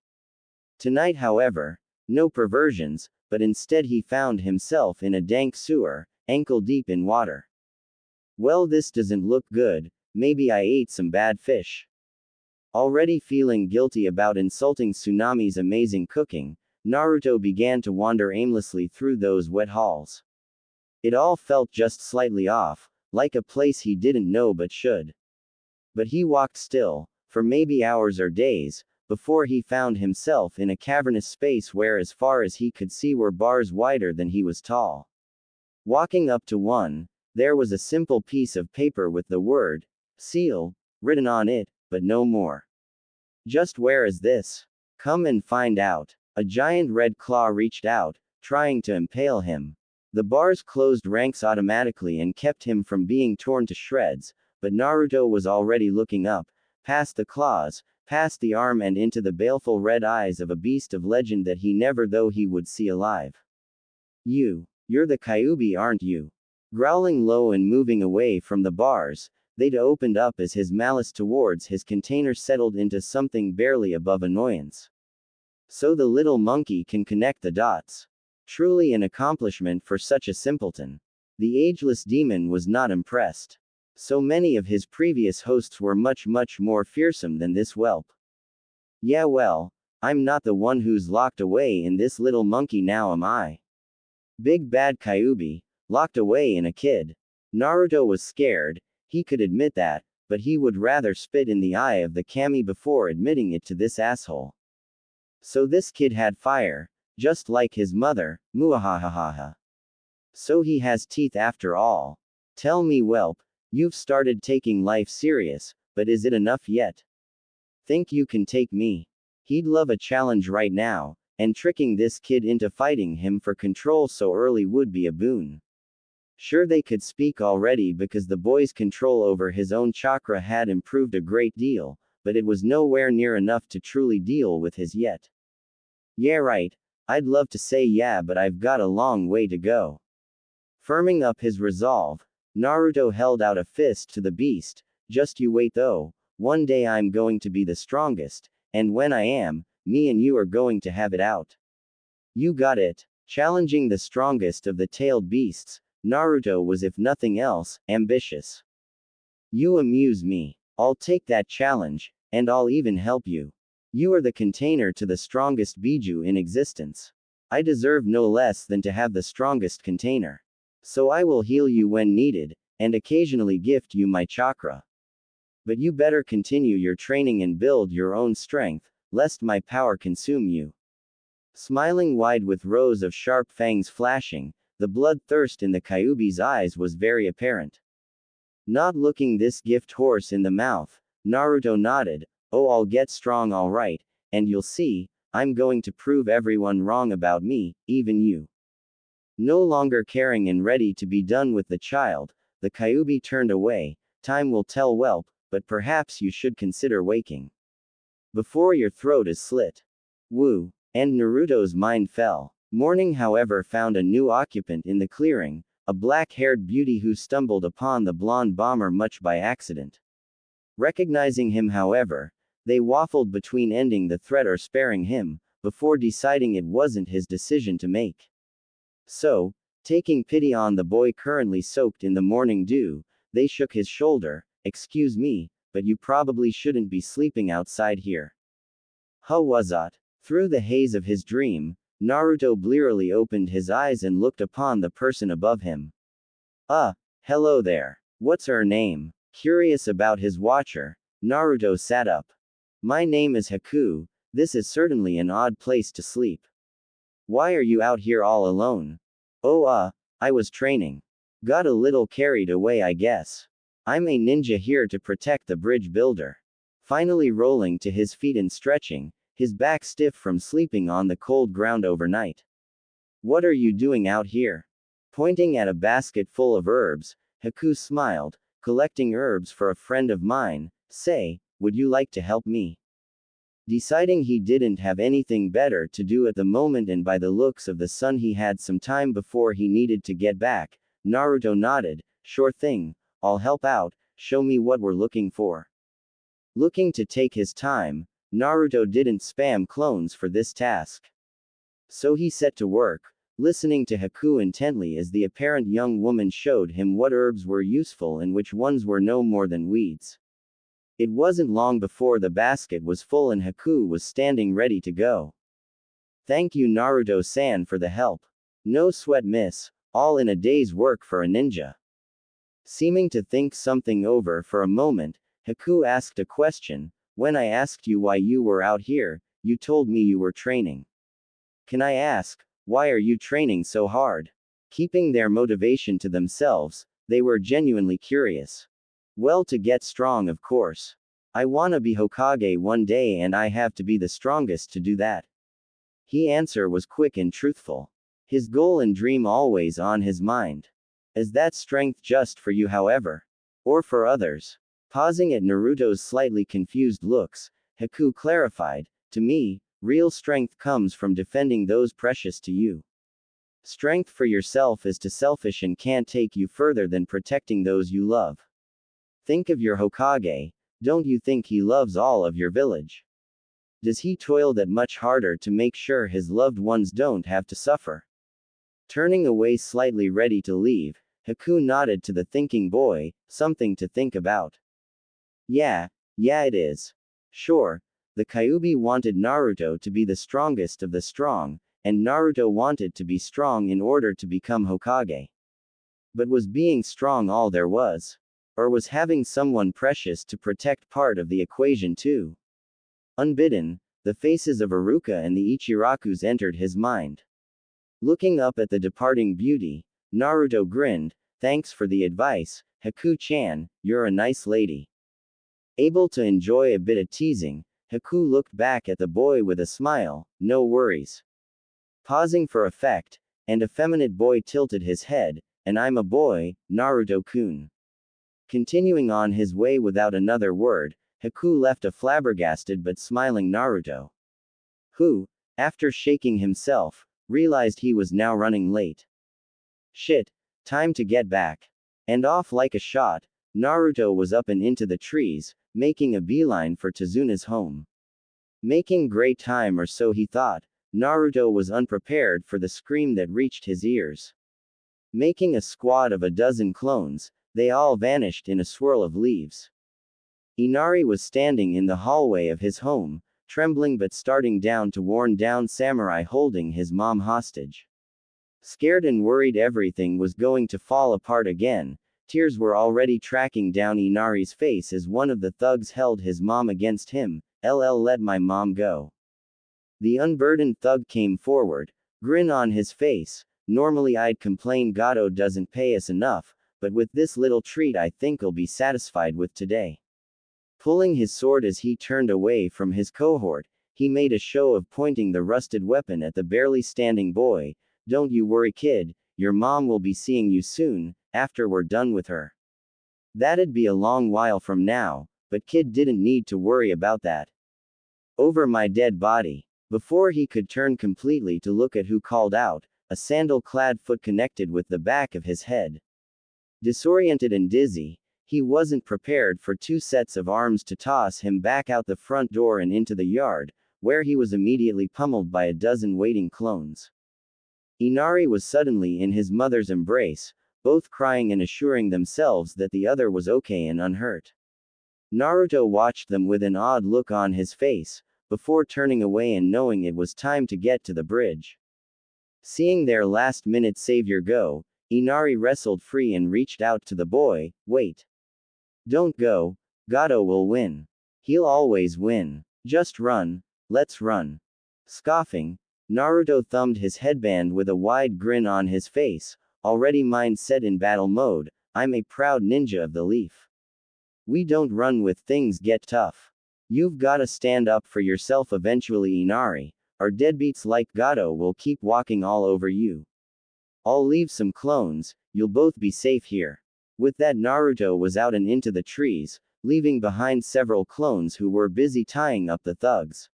Tonight, however, no perversions, but instead he found himself in a dank sewer, ankle-deep in water. Well, this doesn't look good, maybe I ate some bad fish. Already feeling guilty about insulting Tsunami's amazing cooking, Naruto began to wander aimlessly through those wet halls. It all felt just slightly off, like a place he didn't know but should. But he walked still, for maybe hours or days, before he found himself in a cavernous space where as far as he could see were bars wider than he was tall. Walking up to one, there was a simple piece of paper with the word, seal, written on it, but no more. Just where is this? Come and find out. A giant red claw reached out, trying to impale him. The bars closed ranks automatically and kept him from being torn to shreds, but Naruto was already looking up, past the claws, past the arm and into the baleful red eyes of a beast of legend that he never though he would see alive. You're the Kyuubi, aren't you? Growling low and moving away from the bars, they'd opened up as his malice towards his container settled into something barely above annoyance. So the little monkey can connect the dots. Truly an accomplishment for such a simpleton. The ageless demon was not impressed. So many of his previous hosts were much more fearsome than this whelp. Yeah, well, I'm not the one who's locked away in this little monkey now, am I? Big bad Kyuubi, locked away in a kid. Naruto was scared, he could admit that, but he would rather spit in the eye of the kami before admitting it to this asshole. So this kid had fire, just like his mother, muahahaha. So he has teeth after all. Tell me, whelp, you've started taking life serious, but is it enough yet? Think you can take me? He'd love a challenge right now, and tricking this kid into fighting him for control so early would be a boon. Sure, they could speak already because the boy's control over his own chakra had improved a great deal, but it was nowhere near enough to truly deal with his yet. Yeah, right. I'd love to say yeah, but I've got a long way to go. Firming up his resolve, Naruto held out a fist to the beast. Just you wait though, one day I'm going to be the strongest, and when I am, me and you are going to have it out. You got it. Challenging the strongest of the tailed beasts, Naruto was, if nothing else, ambitious. You amuse me. I'll take that challenge, and I'll even help you. You are the container to the strongest Biju in existence. I deserve no less than to have the strongest container. So I will heal you when needed, and occasionally gift you my chakra. But you better continue your training and build your own strength, lest my power consume you. Smiling wide with rows of sharp fangs flashing, the bloodthirst in the Kyuubi's eyes was very apparent. Not looking this gift horse in the mouth, Naruto nodded. Oh, I'll get strong all right, and you'll see, I'm going to prove everyone wrong about me, even you. No longer caring and ready to be done with the child, the Kyuubi turned away. Time will tell, whelp, but perhaps you should consider waking before your throat is slit. Woo. And Naruto's mind fell. Morning, however, found a new occupant in the clearing, a black-haired beauty who stumbled upon the blonde bomber much by accident. Recognizing him, however, they waffled between ending the threat or sparing him, before deciding it wasn't his decision to make. So, taking pity on the boy currently soaked in the morning dew, they shook his shoulder. Excuse me, but you probably shouldn't be sleeping outside here. Huh, was that? Through the haze of his dream, Naruto blearily opened his eyes and looked upon the person above him. Hello there. What's her name? Curious about his watcher, Naruto sat up. My name is Haku. This is certainly an odd place to sleep. Why are you out here all alone? Oh, I was training. Got a little carried away, I guess. I'm a ninja here to protect the bridge builder. Finally rolling to his feet and stretching, his back stiff from sleeping on the cold ground overnight. What are you doing out here? Pointing at a basket full of herbs, Haku smiled. Collecting herbs for a friend of mine. Say, would you like to help me? Deciding he didn't have anything better to do at the moment, and by the looks of the sun he had some time before he needed to get back, Naruto nodded. Sure thing, I'll help out, show me what we're looking for. Looking to take his time, Naruto didn't spam clones for this task. So he set to work, listening to Haku intently as the apparent young woman showed him what herbs were useful and which ones were no more than weeds. It wasn't long before the basket was full and Haku was standing ready to go. Thank you, Naruto-san, for the help. No sweat, miss, all in a day's work for a ninja. Seeming to think something over for a moment, Haku asked a question. When I asked you why you were out here, you told me you were training. Can I ask, why are you training so hard? Keeping their motivation to themselves, they were genuinely curious. Well, to get strong, of course. I wanna be Hokage one day and I have to be the strongest to do that. His answer was quick and truthful. His goal and dream always on his mind. Is that strength just for you, however? Or for others? Pausing at Naruto's slightly confused looks, Haku clarified, to me, real strength comes from defending those precious to you. Strength for yourself is too selfish and can't take you further than protecting those you love. Think of your Hokage, don't you think he loves all of your village? Does he toil that much harder to make sure his loved ones don't have to suffer? Turning away slightly ready to leave, Haku nodded to the thinking boy, something to think about. Yeah it is. Sure, the Kyuubi wanted Naruto to be the strongest of the strong, and Naruto wanted to be strong in order to become Hokage. But was being strong all there was? Or was having someone precious to protect part of the equation too? Unbidden, the faces of Iruka and the Ichirakus entered his mind. Looking up at the departing beauty, Naruto grinned. thanks for the advice, Haku-chan, you're a nice lady. Able to enjoy a bit of teasing, Haku looked back at the boy with a smile, no worries. Pausing for effect, and effeminate boy tilted his head, and I'm a boy, Naruto-kun. Continuing on his way without another word, Haku left a flabbergasted but smiling Naruto. Who, after shaking himself, realized he was now running late. Shit, time to get back. And off like a shot, Naruto was up and into the trees, making a beeline for Tazuna's home. Making great time, or so he thought. Naruto was unprepared for the scream that reached his ears. Making a squad of a dozen clones, they all vanished in a swirl of leaves. Inari was standing in the hallway of his home, trembling but starting down to worn down samurai holding his mom hostage. Scared and worried everything was going to fall apart again, tears were already tracking down Inari's face as one of the thugs held his mom against him. Let my mom go. The unburdened thug came forward, grin on his face. Normally I'd complain Gato doesn't pay us enough, but with this little treat I think I'll be satisfied with today. Pulling his sword as he turned away from his cohort, he made a show of pointing the rusted weapon at the barely standing boy. Don't you worry, kid, your mom will be seeing you soon, after we're done with her. That'd be a long while from now, but kid didn't need to worry about that. Over my dead body. Before he could turn completely to look at who called out, a sandal-clad foot connected with the back of his head. Disoriented and dizzy, he wasn't prepared for two sets of arms to toss him back out the front door and into the yard, where he was immediately pummeled by a dozen waiting clones. Inari was suddenly in his mother's embrace, both crying and assuring themselves that the other was okay and unhurt. Naruto watched them with an odd look on his face, before turning away and knowing it was time to get to the bridge. Seeing their last-minute savior go, Inari wrestled free and reached out to the boy. Wait. Don't go, Gato will win. He'll always win. Just run, let's run. Scoffing, Naruto thumbed his headband with a wide grin on his face, already mind set in battle mode. I'm a proud ninja of the leaf. We don't run with things get tough. You've gotta stand up for yourself eventually, Inari, or deadbeats like Gato will keep walking all over you. I'll leave some clones, you'll both be safe here. With that, Naruto was out and into the trees, leaving behind several clones who were busy tying up the thugs.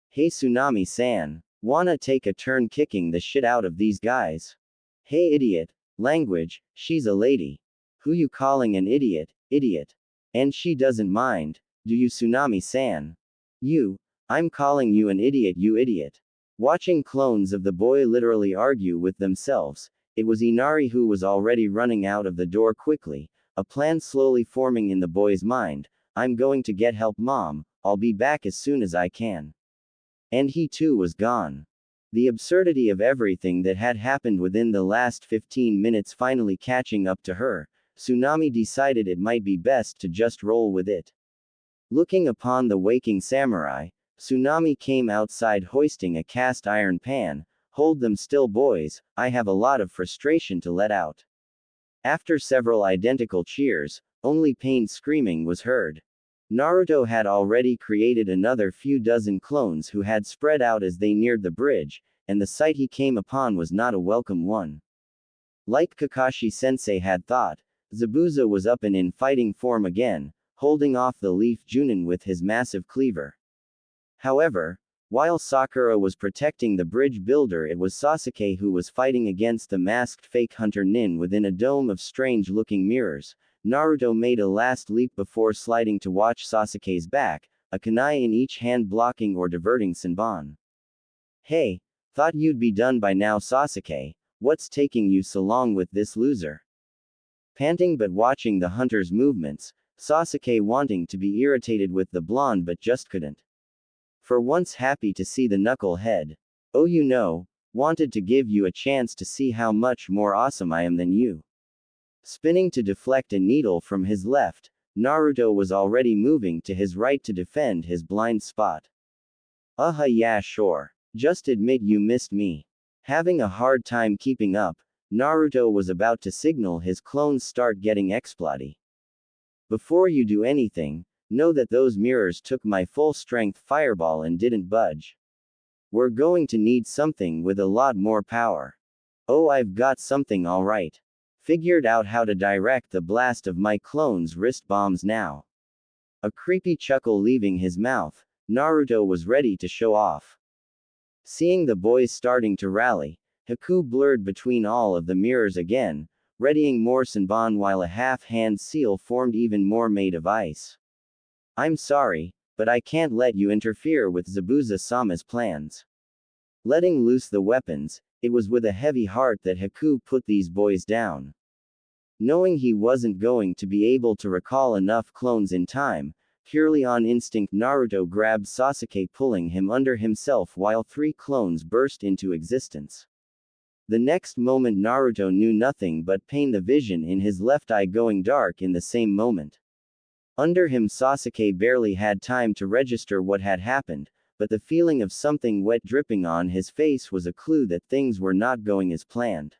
Hey Tsunami-san, wanna take a turn kicking the shit out of these guys? Hey idiot, language, she's a lady. Who you calling an idiot, idiot? And she doesn't mind. Do you, Tsunami-san? You. I'm calling you an idiot, you idiot. Watching clones of the boy literally argue with themselves, it was Inari who was already running out of the door quickly, a plan slowly forming in the boy's mind. I'm going to get help, mom, I'll be back as soon as I can. And he too was gone. The absurdity of everything that had happened within the last 15 minutes finally catching up to her, Tsunami decided it might be best to just roll with it. Looking upon the waking samurai, Tsunami came outside hoisting a cast iron pan. Hold them still, boys, I have a lot of frustration to let out. After several identical cheers, only pained screaming was heard. Naruto had already created another few dozen clones who had spread out as they neared the bridge, and the sight he came upon was not a welcome one. Like Kakashi-sensei had thought, Zabuza was up and in fighting form again, holding off the Leaf Junin with his massive cleaver. However, while Sakura was protecting the bridge builder, it was Sasuke who was fighting against the masked fake hunter Nin within a dome of strange-looking mirrors. Naruto made a last leap before sliding to watch Sasuke's back, a kunai in each hand blocking or diverting Senbon. Hey, thought you'd be done by now, Sasuke, what's taking you so long with this loser? Panting but watching the hunter's movements, Sasuke wanting to be irritated with the blonde but just couldn't. For once happy to see the knucklehead. Oh, you know, wanted to give you a chance to see how much more awesome I am than you. Spinning to deflect a needle from his left, Naruto was already moving to his right to defend his blind spot. Yeah, sure. Just admit you missed me. Having a hard time keeping up, Naruto was about to signal his clones start getting explody. Before you do anything, know that those mirrors took my full strength fireball and didn't budge. We're going to need something with a lot more power. Oh, I've got something alright. Figured out how to direct the blast of my clones' wrist bombs now. A creepy chuckle leaving his mouth, Naruto was ready to show off. Seeing the boys starting to rally, Haku blurred between all of the mirrors again, readying more Senbon while a half-hand seal formed even more made of ice. I'm sorry, but I can't let you interfere with Zabuza-sama's plans. Letting loose the weapons, it was with a heavy heart that Haku put these boys down. Knowing he wasn't going to be able to recall enough clones in time, purely on instinct Naruto grabbed Sasuke pulling him under himself while 3 clones burst into existence. The next moment Naruto knew nothing but pain, the vision in his left eye going dark in the same moment. Under him Sasuke barely had time to register what had happened, but the feeling of something wet dripping on his face was a clue that things were not going as planned.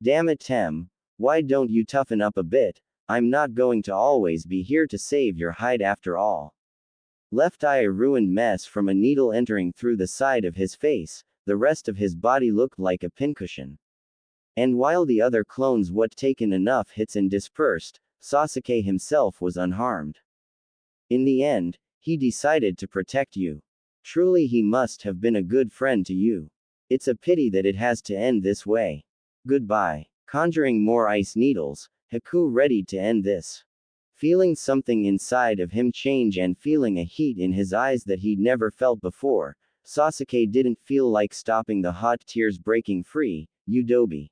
Damn it, Tem, why don't you toughen up a bit? I'm not going to always be here to save your hide after all. Left eye a ruined mess from a needle entering through the side of his face, the rest of his body looked like a pincushion. And while the other clones had taken enough hits and dispersed, Sasuke himself was unharmed. In the end, he decided to protect you. Truly he must have been a good friend to you. It's a pity that it has to end this way. Goodbye. Conjuring more ice needles, Haku readied to end this. Feeling something inside of him change and feeling a heat in his eyes that he'd never felt before, Sasuke didn't feel like stopping the hot tears breaking free. You doby.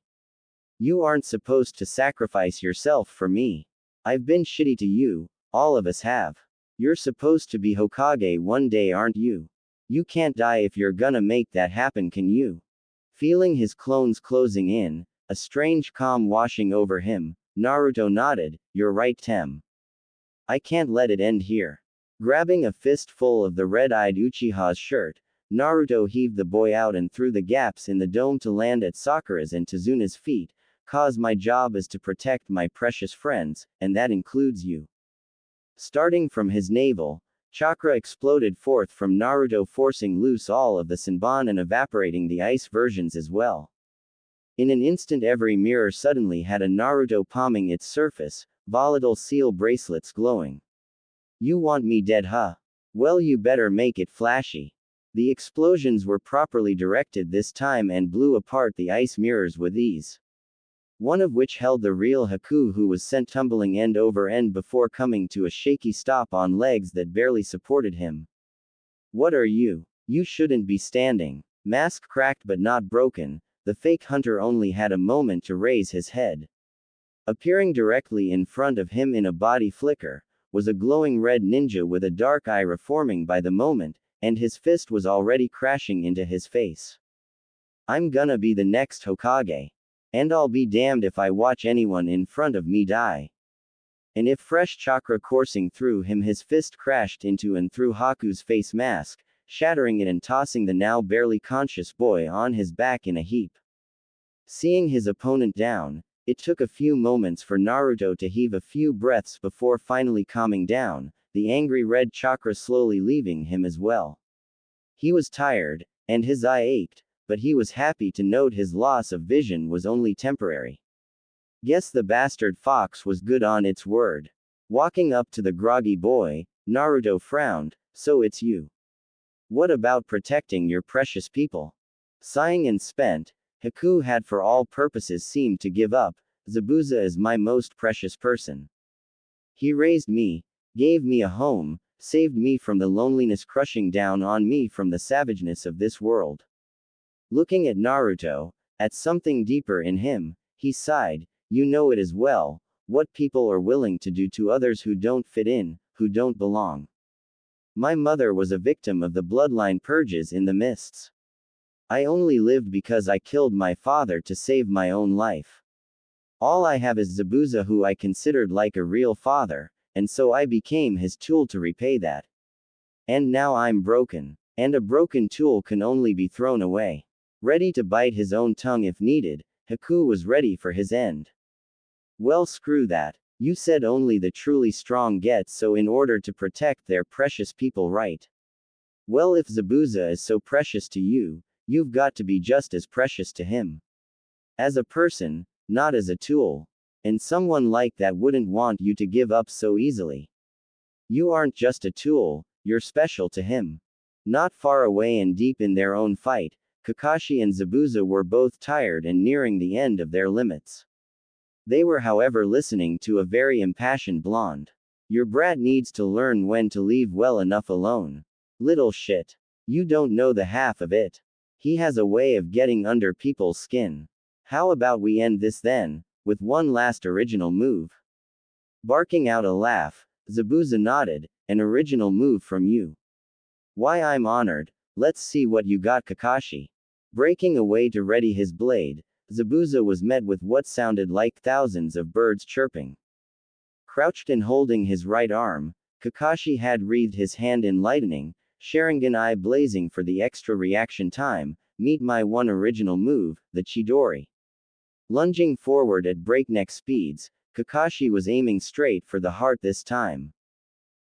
You aren't supposed to sacrifice yourself for me. I've been shitty to you, all of us have. You're supposed to be Hokage one day, aren't you? You can't die if you're gonna make that happen, can you? Feeling his clones closing in, a strange calm washing over him, Naruto nodded, you're right, Tem. I can't let it end here. Grabbing a fistful of the red-eyed Uchiha's shirt, Naruto heaved the boy out and through the gaps in the dome to land at Sakura's and Tazuna's feet, cause my job is to protect my precious friends, and that includes you. Starting from his navel, chakra exploded forth from Naruto, forcing loose all of the Senbon and evaporating the ice versions as well. In an instant every mirror suddenly had a Naruto palming its surface, volatile seal bracelets glowing. You want me dead, huh? Well, you better make it flashy. The explosions were properly directed this time and blew apart the ice mirrors with ease. One of which held the real Haku, who was sent tumbling end over end before coming to a shaky stop on legs that barely supported him. What are you? You shouldn't be standing. Mask cracked but not broken, the fake hunter only had a moment to raise his head. Appearing directly in front of him in a body flicker, was a glowing red ninja with a dark eye reforming by the moment, and his fist was already crashing into his face. I'm gonna be the next Hokage. And I'll be damned if I watch anyone in front of me die. And if fresh chakra coursing through him, his fist crashed into and through Haku's face mask, shattering it and tossing the now barely conscious boy on his back in a heap. Seeing his opponent down, it took a few moments for Naruto to heave a few breaths before finally calming down, the angry red chakra slowly leaving him as well. He was tired, and his eye ached, but he was happy to note his loss of vision was only temporary. Guess the bastard fox was good on its word. Walking up to the groggy boy, Naruto frowned, so it's you. What about protecting your precious people? Sighing and spent, Haku had for all purposes seemed to give up. Zabuza is my most precious person. He raised me, gave me a home, saved me from the loneliness crushing down on me from the savageness of this world. Looking at Naruto, at something deeper in him, he sighed, you know it as well, what people are willing to do to others who don't fit in, who don't belong. My mother was a victim of the bloodline purges in the mists. I only lived because I killed my father to save my own life. All I have is Zabuza, who I considered like a real father, and so I became his tool to repay that. And now I'm broken. And a broken tool can only be thrown away. Ready to bite his own tongue if needed, Haku was ready for his end. Well, screw that. You said only the truly strong get so in order to protect their precious people, right? Well, if Zabuza is so precious to you, you've got to be just as precious to him. As a person, not as a tool. And someone like that wouldn't want you to give up so easily. You aren't just a tool, you're special to him. Not far away and deep in their own fight, Kakashi and Zabuza were both tired and nearing the end of their limits. They were, however, listening to a very impassioned blonde. Your brat needs to learn when to leave well enough alone. Little shit. You don't know the half of it. He has a way of getting under people's skin. How about we end this then, with one last original move? Barking out a laugh, Zabuza nodded. An original move from you. Why, I'm honored. Let's see what you got, Kakashi. Breaking away to ready his blade, Zabuza was met with what sounded like thousands of birds chirping. Crouched and holding his right arm, Kakashi had wreathed his hand in lightning, Sharingan eye blazing for the extra reaction time. Meet my one original move, the Chidori. Lunging forward at breakneck speeds, Kakashi was aiming straight for the heart this time.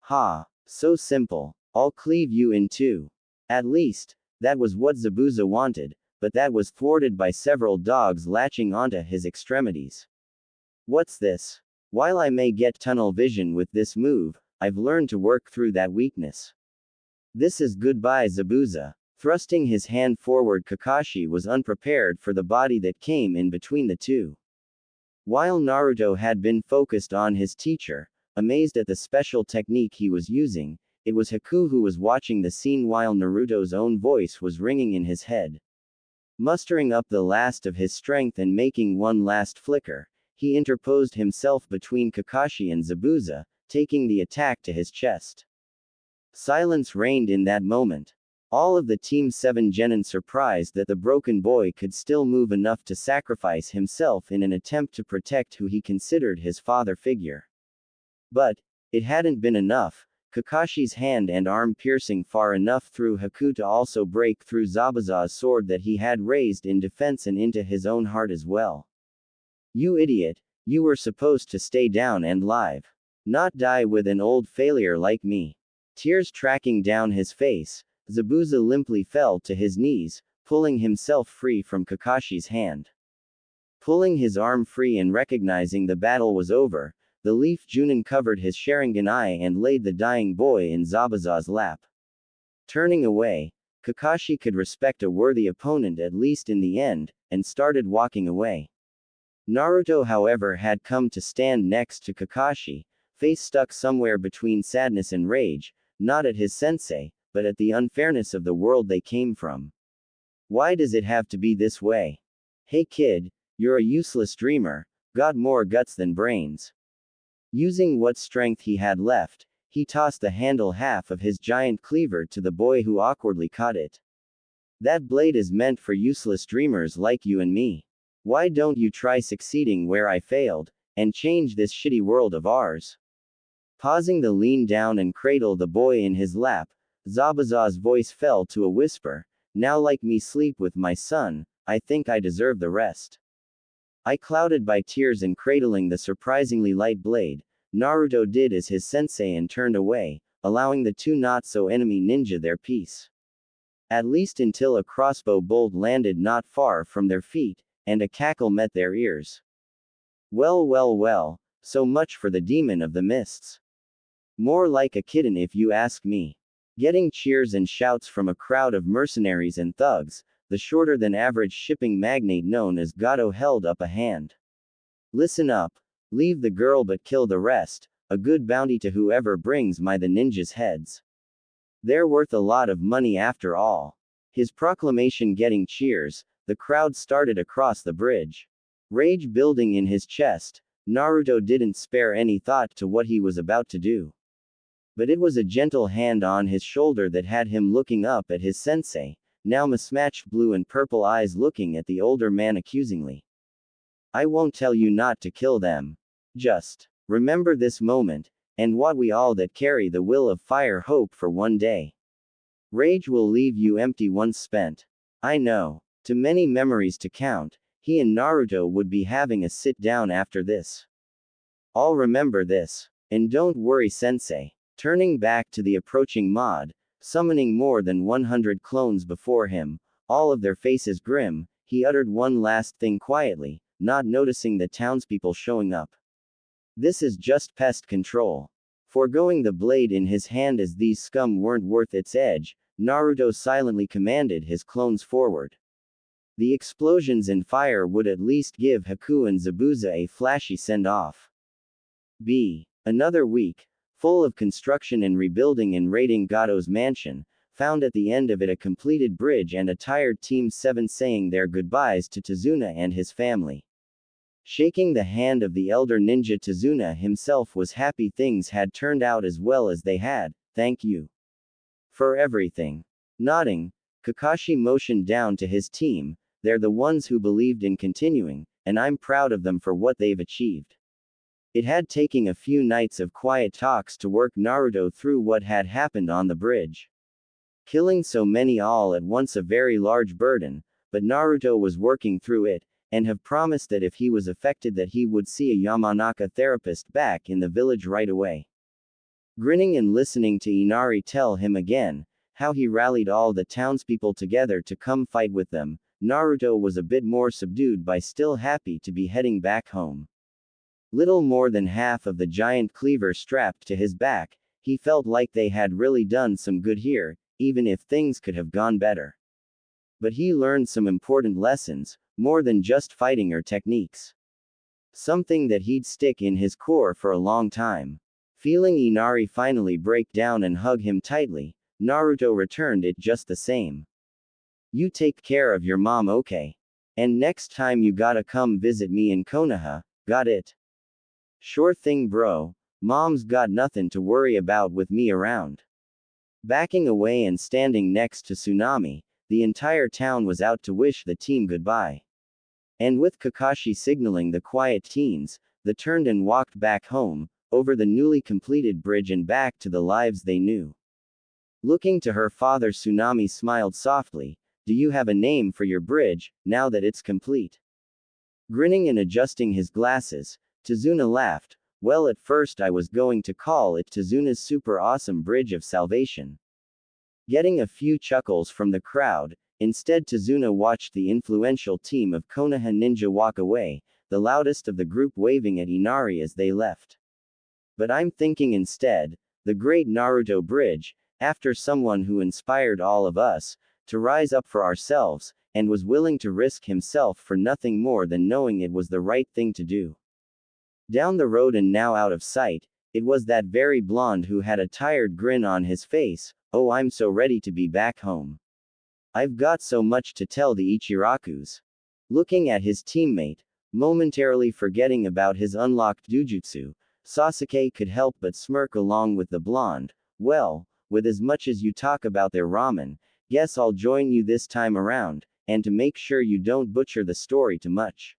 Ha! So simple. I'll cleave you in two. At least, that was what Zabuza wanted, but that was thwarted by several dogs latching onto his extremities. What's this? While I may get tunnel vision with this move, I've learned to work through that weakness. This is goodbye, Zabuza. Thrusting his hand forward, Kakashi was unprepared for the body that came in between the two. While Naruto had been focused on his teacher, amazed at the special technique he was using, it was Haku who was watching the scene while Naruto's own voice was ringing in his head. Mustering up the last of his strength and making one last flicker, he interposed himself between Kakashi and Zabuza, taking the attack to his chest. Silence reigned in that moment. All of the Team 7 genin surprised that the broken boy could still move enough to sacrifice himself in an attempt to protect who he considered his father figure. But it hadn't been enough. Kakashi's hand and arm piercing far enough through Haku to also break through Zabuza's sword that he had raised in defense and into his own heart as well. You idiot, you were supposed to stay down and live. Not die with an old failure like me. Tears tracking down his face, Zabuza limply fell to his knees, pulling himself free from Kakashi's hand. Pulling his arm free and recognizing the battle was over, the leaf Junin covered his Sharingan eye and laid the dying boy in Zabuza's lap. Turning away, Kakashi could respect a worthy opponent at least in the end, and started walking away. Naruto, however, had come to stand next to Kakashi, face stuck somewhere between sadness and rage, not at his sensei, but at the unfairness of the world they came from. Why does it have to be this way? Hey kid, you're a useless dreamer, got more guts than brains. Using what strength he had left, he tossed the handle half of his giant cleaver to the boy who awkwardly caught it. That blade is meant for useless dreamers like you and me. Why don't you try succeeding where I failed, and change this shitty world of ours? Pausing to lean down and cradle the boy in his lap, Zabuza's voice fell to a whisper, now like me sleep with my son, I think I deserve the rest. Clouded by tears and cradling the surprisingly light blade, Naruto did as his sensei and turned away, allowing the two not-so-enemy ninja their peace. At least until a crossbow bolt landed not far from their feet, and a cackle met their ears. Well, well, well, so much for the demon of the mists. More like a kitten if you ask me. Getting cheers and shouts from a crowd of mercenaries and thugs, the shorter-than-average shipping magnate known as Gato held up a hand. Listen up. Leave the girl but kill the rest, a good bounty to whoever brings my the ninjas' heads. They're worth a lot of money after all. His proclamation getting cheers, the crowd started across the bridge. Rage building in his chest, Naruto didn't spare any thought to what he was about to do. But it was a gentle hand on his shoulder that had him looking up at his sensei, now mismatched blue and purple eyes looking at the older man accusingly. I won't tell you not to kill them. Just remember this moment, and what we all that carry the will of fire hope for one day. Rage will leave you empty once spent. I know. Too many memories to count. He and Naruto would be having a sit-down after this. I'll remember this. And don't worry sensei. Turning back to the approaching mob, summoning more than 100 clones before him, all of their faces grim, he uttered one last thing quietly, not noticing the townspeople showing up. This is just pest control. Foregoing the blade in his hand as these scum weren't worth its edge, Naruto silently commanded his clones forward. The explosions and fire would at least give Haku and Zabuza a flashy send-off. Another week, full of construction and rebuilding in raiding Gato's mansion, found at the end of it a completed bridge and a tired Team 7 saying their goodbyes to Tazuna and his family. Shaking the hand of the elder ninja, Tazuna himself was happy things had turned out as well as they had. Thank you for everything. Nodding, Kakashi motioned down to his team. They're the ones who believed in continuing, and I'm proud of them for what they've achieved. It had taken a few nights of quiet talks to work Naruto through what had happened on the bridge. Killing so many all at once a very large burden, but Naruto was working through it, and have promised that if he was affected that he would see a Yamanaka therapist back in the village right away. Grinning and listening to Inari tell him again, how he rallied all the townspeople together to come fight with them, Naruto was a bit more subdued by still happy to be heading back home. Little more than half of the giant cleaver strapped to his back, he felt like they had really done some good here, even if things could have gone better. But he learned some important lessons, more than just fighting or techniques. Something that he'd stick in his core for a long time. Feeling Inari finally break down and hug him tightly, Naruto returned it just the same. You take care of your mom, okay? And next time you gotta come visit me in Konoha, got it? Sure thing bro, mom's got nothing to worry about with me around. Backing away and standing next to Tsunami, the entire town was out to wish the team goodbye. And with Kakashi signaling the quiet teens, they turned and walked back home, over the newly completed bridge and back to the lives they knew. Looking to her father, Tsunami smiled softly. Do you have a name for your bridge, now that it's complete? Grinning and adjusting his glasses, Tazuna laughed. Well, at first I was going to call it Tazuna's Super Awesome Bridge of Salvation. Getting a few chuckles from the crowd, instead Tazuna watched the influential team of Konoha Ninja walk away, the loudest of the group waving at Inari as they left. But I'm thinking instead, the great Naruto Bridge, after someone who inspired all of us, to rise up for ourselves, and was willing to risk himself for nothing more than knowing it was the right thing to do. Down the road and now out of sight, it was that very blonde who had a tired grin on his face. Oh, I'm so ready to be back home. I've got so much to tell the Ichirakus. Looking at his teammate, momentarily forgetting about his unlocked Jujutsu, Sasuke could help but smirk along with the blonde. Well, with as much as you talk about their ramen, guess I'll join you this time around, and to make sure you don't butcher the story too much.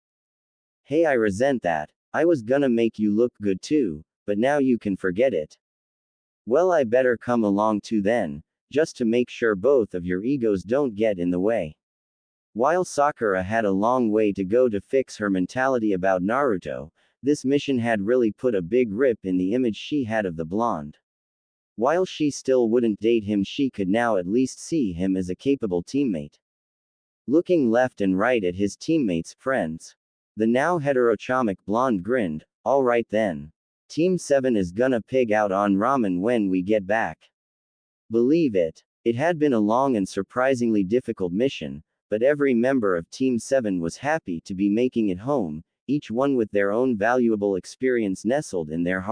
Hey, I resent that. I was gonna make you look good too, but now you can forget it. Well, I better come along too then, just to make sure both of your egos don't get in the way. While Sakura had a long way to go to fix her mentality about Naruto, this mission had really put a big rip in the image she had of the blonde. While she still wouldn't date him, she could now at least see him as a capable teammate. Looking left and right at his teammates, friends. The now heterochromic blonde grinned. Alright then. Team 7 is gonna pig out on ramen when we get back. Believe it. It had been a long and surprisingly difficult mission, but every member of Team 7 was happy to be making it home, each one with their own valuable experience nestled in their heart.